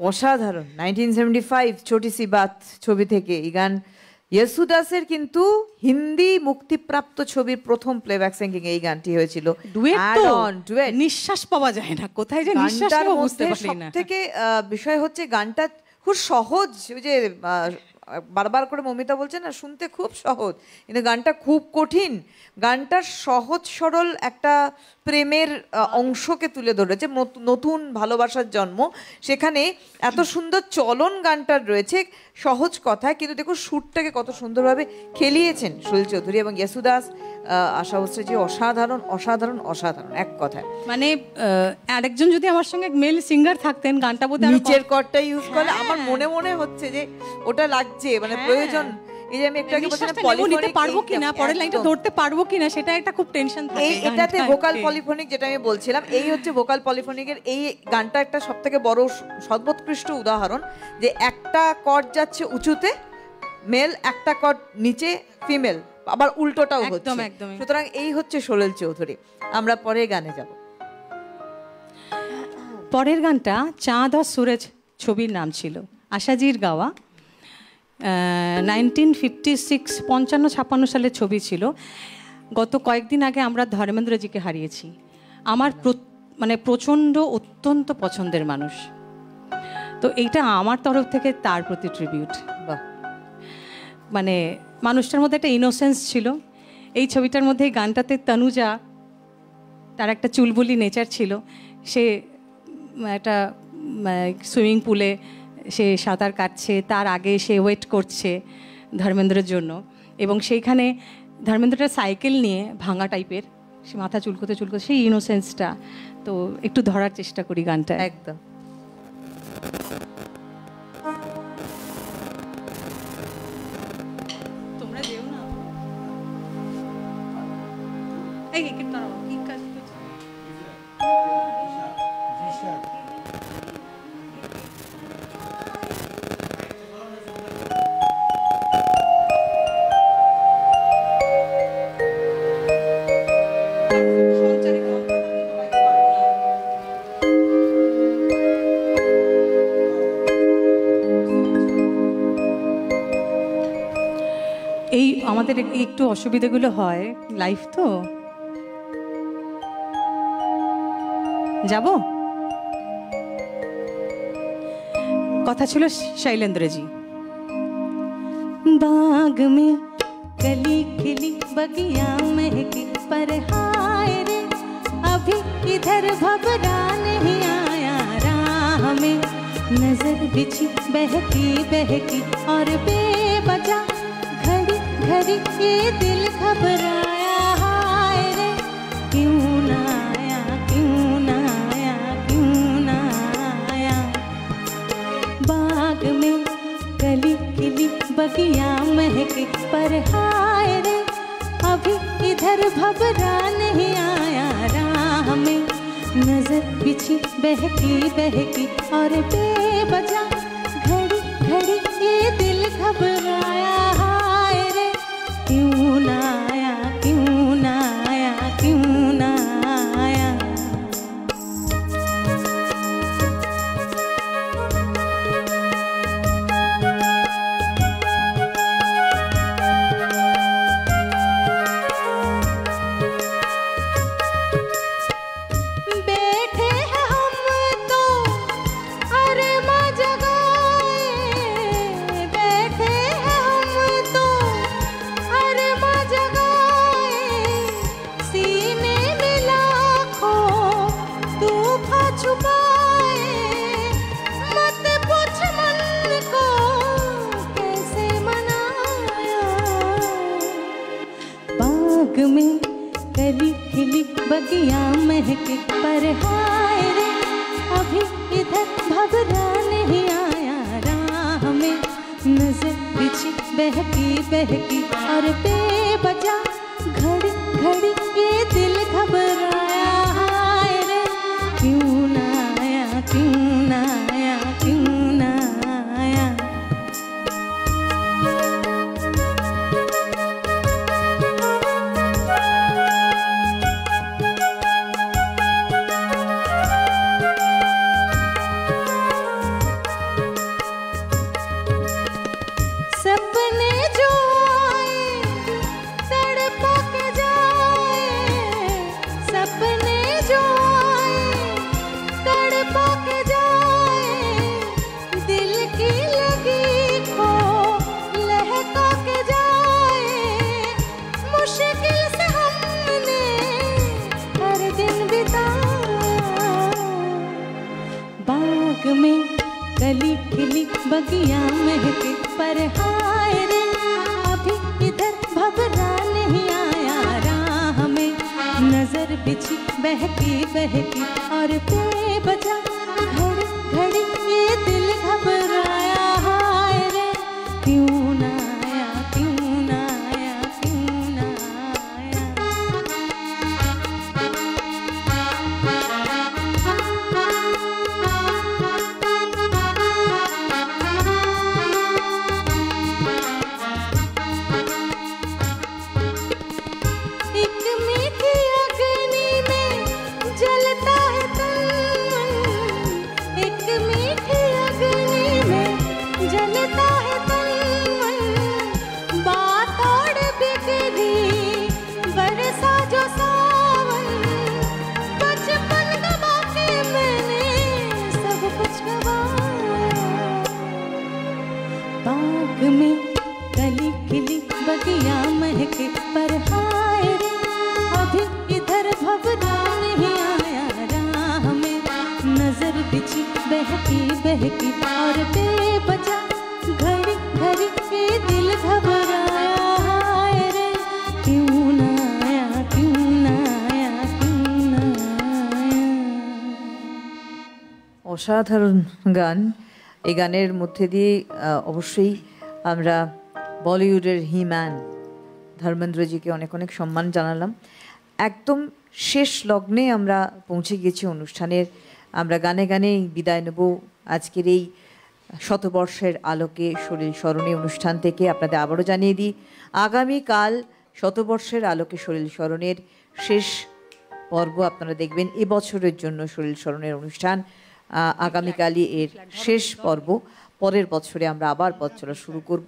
অসাধারণ। 1975 ছোটি সি বাত ছবি থেকে এই গান। ইয়েসুদাসের কিন্তু হিন্দি মুক্তিপ্রাপ্ত ছবির প্রথম প্লেব্যাক সিঙ্গিং এই গানটি হয়েছিল। ডুয়েট তো Add-on, duet। নিঃশ্বাস পাওয়া যায় না, কোথায় যে নিঃশ্বাস গানটার নেবো বুঝতে মধ্যে পারি না। সবথেকে বিষয় হচ্ছে গানটা খুব সহজ, ওই যে বারবার করে মমিতা বলছে না শুনতে খুব সহজ, কিন্তু গানটা খুব কঠিন। গানটার সহজ সরল একটা প্রেমের অংশকে তুলে ধরেছে, নতুন ভালোবাসার জন্ম, সেখানে এত সুন্দর চলন গানটার রয়েছে সহজ কথায়, কিন্তু দেখো সুরটাকে কত সুন্দরভাবে খেলিয়েছেন সলিল চৌধুরী এবং ইয়েসুদাস। আশা ভোসলেজি অসাধারণ অসাধারণ অসাধারণ এক কথায়। মানে আরেকজন যদি আমার সঙ্গে মেল সিঙ্গার থাকতেন গানটা বোধহয় নিচের কর্ডটা ইউজ করলে আমার মনে মনে হচ্ছে যে ওটা লাগছে, মানে প্রয়োজন। এই যে আমি একটু আগে বলছিলাম নিতে পারবো কিনা, পরের লাইনটা ধরতে পারবো কিনা, সেটা একটা খুব টেনশন থাকে। এটাতে ভোকাল পলিফোনিক, যেটা আমি বলছিলাম, এই হচ্ছে ভোকাল পলিফোনিকের এই গানটা একটা সবথেকে বড় সর্বোৎকৃষ্ট উদাহরণ, যে একটা কর্ড যাচ্ছে উঁচুতে মেল, একটা কর্ড নিচে ফিমেল, আবার উল্টোটাও হচ্ছে। সুতরাং এই হচ্ছে সলিল চৌধুরী। আমরা পরের গানে যাব। পরের গানটা চাঁদ আর সুরজ ছবির নাম ছিল, আশাজির গাওয়া। 1956 55-56 সালের ছবি ছিল। গত কয়েকদিন আগে আমরা ধর্মেন্দ্রজিকে হারিয়েছি। আমার মানে প্রচণ্ড অত্যন্ত পছন্দের মানুষ, তো এইটা আমার তরফ থেকে তার প্রতি ট্রিবিউট। মানে মানুষটার মধ্যে একটা ইনোসেন্স ছিল। এই ছবিটার মধ্যে এই গানটাতে তনুজা, তার একটা চুলবুলি নেচার ছিল। সে একটা সুইমিং পুলে সে সাঁতার কাটছে, তার আগে সে ওয়েট করছে ধর্মেন্দ্রের জন্য, এবং সেইখানে ধর্মেন্দ্রটা সাইকেল নিয়ে ভাঙা টাইপের, সে মাথা চুলকোতে চুলকোতে, সেই ইনোসেন্সটা তো একটু ধরার চেষ্টা করি গানটা। একদম তোমরা যেও না, এই কি কাজ করছো? এই আমাদের একটু অসুবিধাগুলো হয়, লাইফ তো। যাব, কথা ছিল शैलेंद्र जी। बाग में कली खिली बगिया महकी, पर हाय रे अभी इधर भबरा नहीं आया। राह में नजर बिछी बहकी बहकी और बेवजह घड़ी घड़ी ये दिल घबराया। हाय रे क्यों ना आया, क्यों ना आया, क्यों ना आया। बाग में कली खिली बगिया महके, पर हाय रे अभी इधर भबरा नहीं आया। राह में नजर बिछी बहकी बहकी और बेवजह घड़ी घड़ी ये दिल घबराया। हाय रे क्यों ना आया, क्यों ना आया, क्यों ना आया। बैठे हैं हम तो अरमा जगाए, बैठे हैं हम तो अरमा जगाए। सीने में लाखों तूफान छुपाए, मत पूछ मन को कैसे मनाया। बाग में कली खिली बगिया महके, पर हाय रे अभी इधर भबरा नहीं आया। राह में नजर बिछी बहकी बहकी और बेवजह घड़ी घड़ी ये दिल घबराया। हाय रे क्यों ना आया, क्यों ना आया, क्यों ना आया। कली खिली बगिया महके पर हाय रे अभी इधर भबरा नहीं आया राह में नजर बिछी बहकी बहकी और बेवजह घड़ी घड़ी ये दिल घबराया हाय रे क्यों ना आया क्यों ना आया क्यों ना आया एक मीठी अग्नि में जलता है तन एक मीठी अग्नि में जलता है तन बात और बिगड़ी बरसा जो सावन बचपन गवा के मैंने सब कुछ गवाया बाग में कली खिली बगिया महके पर हाय रे अभी इधर भबरा नहीं आया राह में नजर बिछी बहकी बहकी और बेवजह घड़ी घड़ी ये दिल घबराया हाय रे क्यों ना आया क्यों ना आया क्यों ना आया অসাধারণ গান। এই গানের মধ্যে দিয়ে অবশ্যই আমরা বলিউডের হিম্যান ধর্মেন্দ্রজিকে অনেক অনেক সম্মান জানালাম। একদম শেষ লগ্নে আমরা পৌঁছে গেছি অনুষ্ঠানের। আমরা গানে গানেই বিদায় নেব আজকের এই শতবর্ষের আলোকে সলিল স্মরণে অনুষ্ঠান থেকে। আপনাদের আবারও জানিয়ে দিই, আগামীকাল শতবর্ষের আলোকে সলিল স্মরণের শেষ পর্ব আপনারা দেখবেন এবছরের জন্য সলিল স্মরণের অনুষ্ঠান। আগামীকালই এর শেষ পর্ব। পরের বছরে আমরা আবার পথ চলা শুরু করব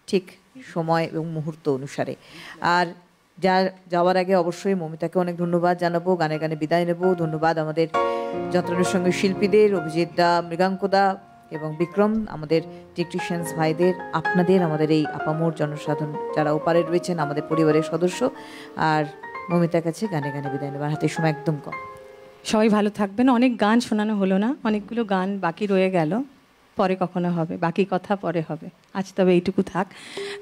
ঠিক সময় এবং মুহূর্ত অনুসারে। আর যাওয়ার আগে অবশ্যই মমিতাকে অনেক ধন্যবাদ জানাবো, গানে গানে বিদায় নেব। ধন্যবাদ আমাদের যন্ত্রণার সঙ্গে শিল্পীদের, অভিজিৎ দা, মৃগাঙ্কদা এবং বিক্রম, আমাদের টেকনিশিয়ানস ভাইদের, আপনাদের, আমাদের এই আপামোর জনসাধারণ যারা ওপারে রয়েছেন, আমাদের পরিবারের সদস্য। আর মমিতার কাছে গানে গানে বিদায় নেবার হাতে সময় একদম কম। সবাই ভালো থাকবেন। অনেক গান শোনানো হলো না, অনেকগুলো গান বাকি রয়ে গেল, পরে কখনো হবে, বাকি কথা পরে হবে। আজ তবে এইটুকু থাক।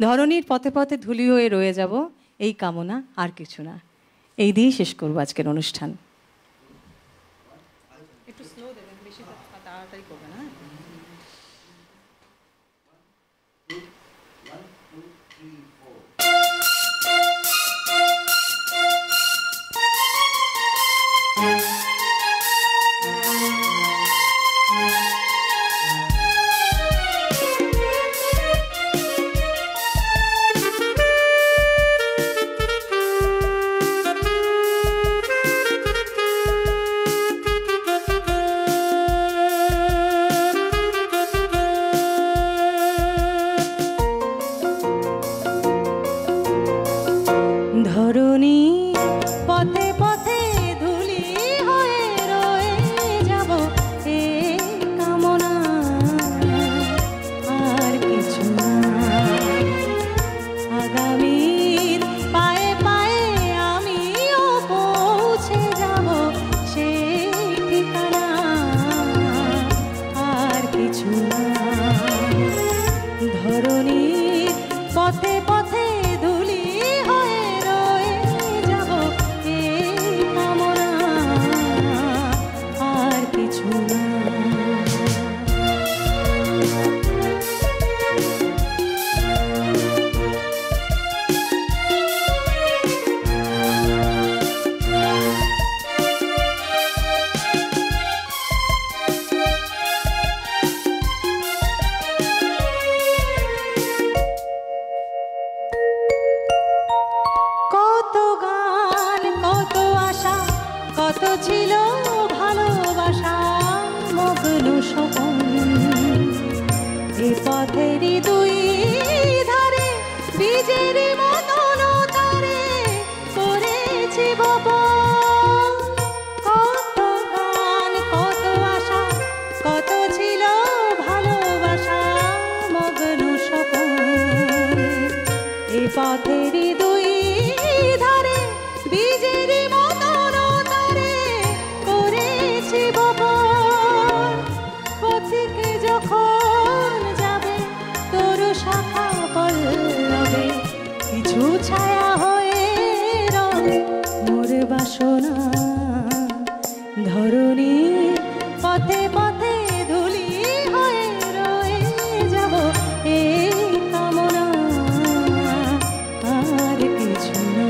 ধরনীর পথে পথে ধুলি হয়ে রয়ে যাব, এই কামনা আর কিছু না। এই দিয়েই শেষ করবো আজকের অনুষ্ঠান। একটু স্লো দেবেন, বেশি তাড়াতাড়ি করবেন। হ্যাঁ, ধরণী পথে পথে ধুলি হয়ে রয়ে যাব, এই কামনা আর কিছু না। আগামীর পায়ে পায়ে আমিও পৌঁছে যাব সেই ঠিকানা, আর কিছু না। ধরণীর পথে পথে ধুলি হয়ে রয়ে যাব, এই কামনা আর কিছু না। কত গান, কত আশা, কত ছিল ভালোবাসা, মগ্ন স্বপন। এ পথেরই দুই ধারে বীজের মতন তারে করেছি বপন। কত গান, কত আশা, কত ছিল ভালোবাসা, মগ্ন স্বপন। এ পথেরই দুই ধারে বীজের মতন তারে করেছি বপন। পথিকে যখন পথে পথে ধুলি হয়ে রয়ে যাব এই কামনা আর কিছু না।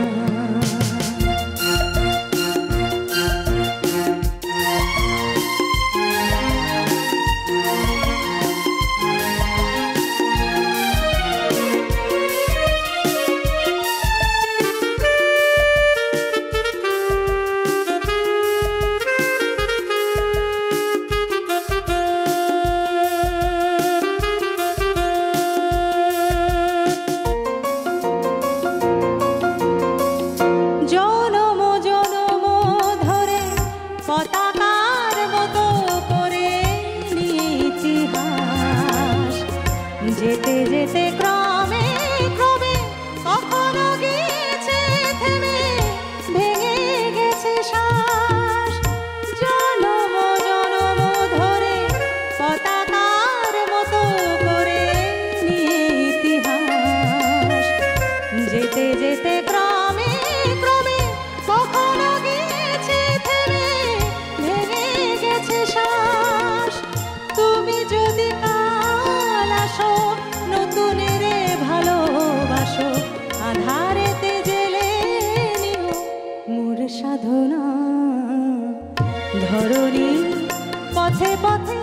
জনম জনম ধরে পতাকার মতো করে নিয়ে ইতিহাস যেতে যেতে ক্রমে ক্রমে কখনো গিয়েছে থেমে ভেঙে গেছে শ্বাস। জনম জনম ধরে পতাকার মতো করে নিয়ে ইতিহাস যেতে যেতে ক্রমে ক্রমে কখনো গিয়েছে থেমে ভেঙে গেছে শ্বাস। তুমি যদি কাল আসো নতুন রে ভালোবাসো আধারেতে জেলে নিও মোর সাধনা ধরণী পথে পথে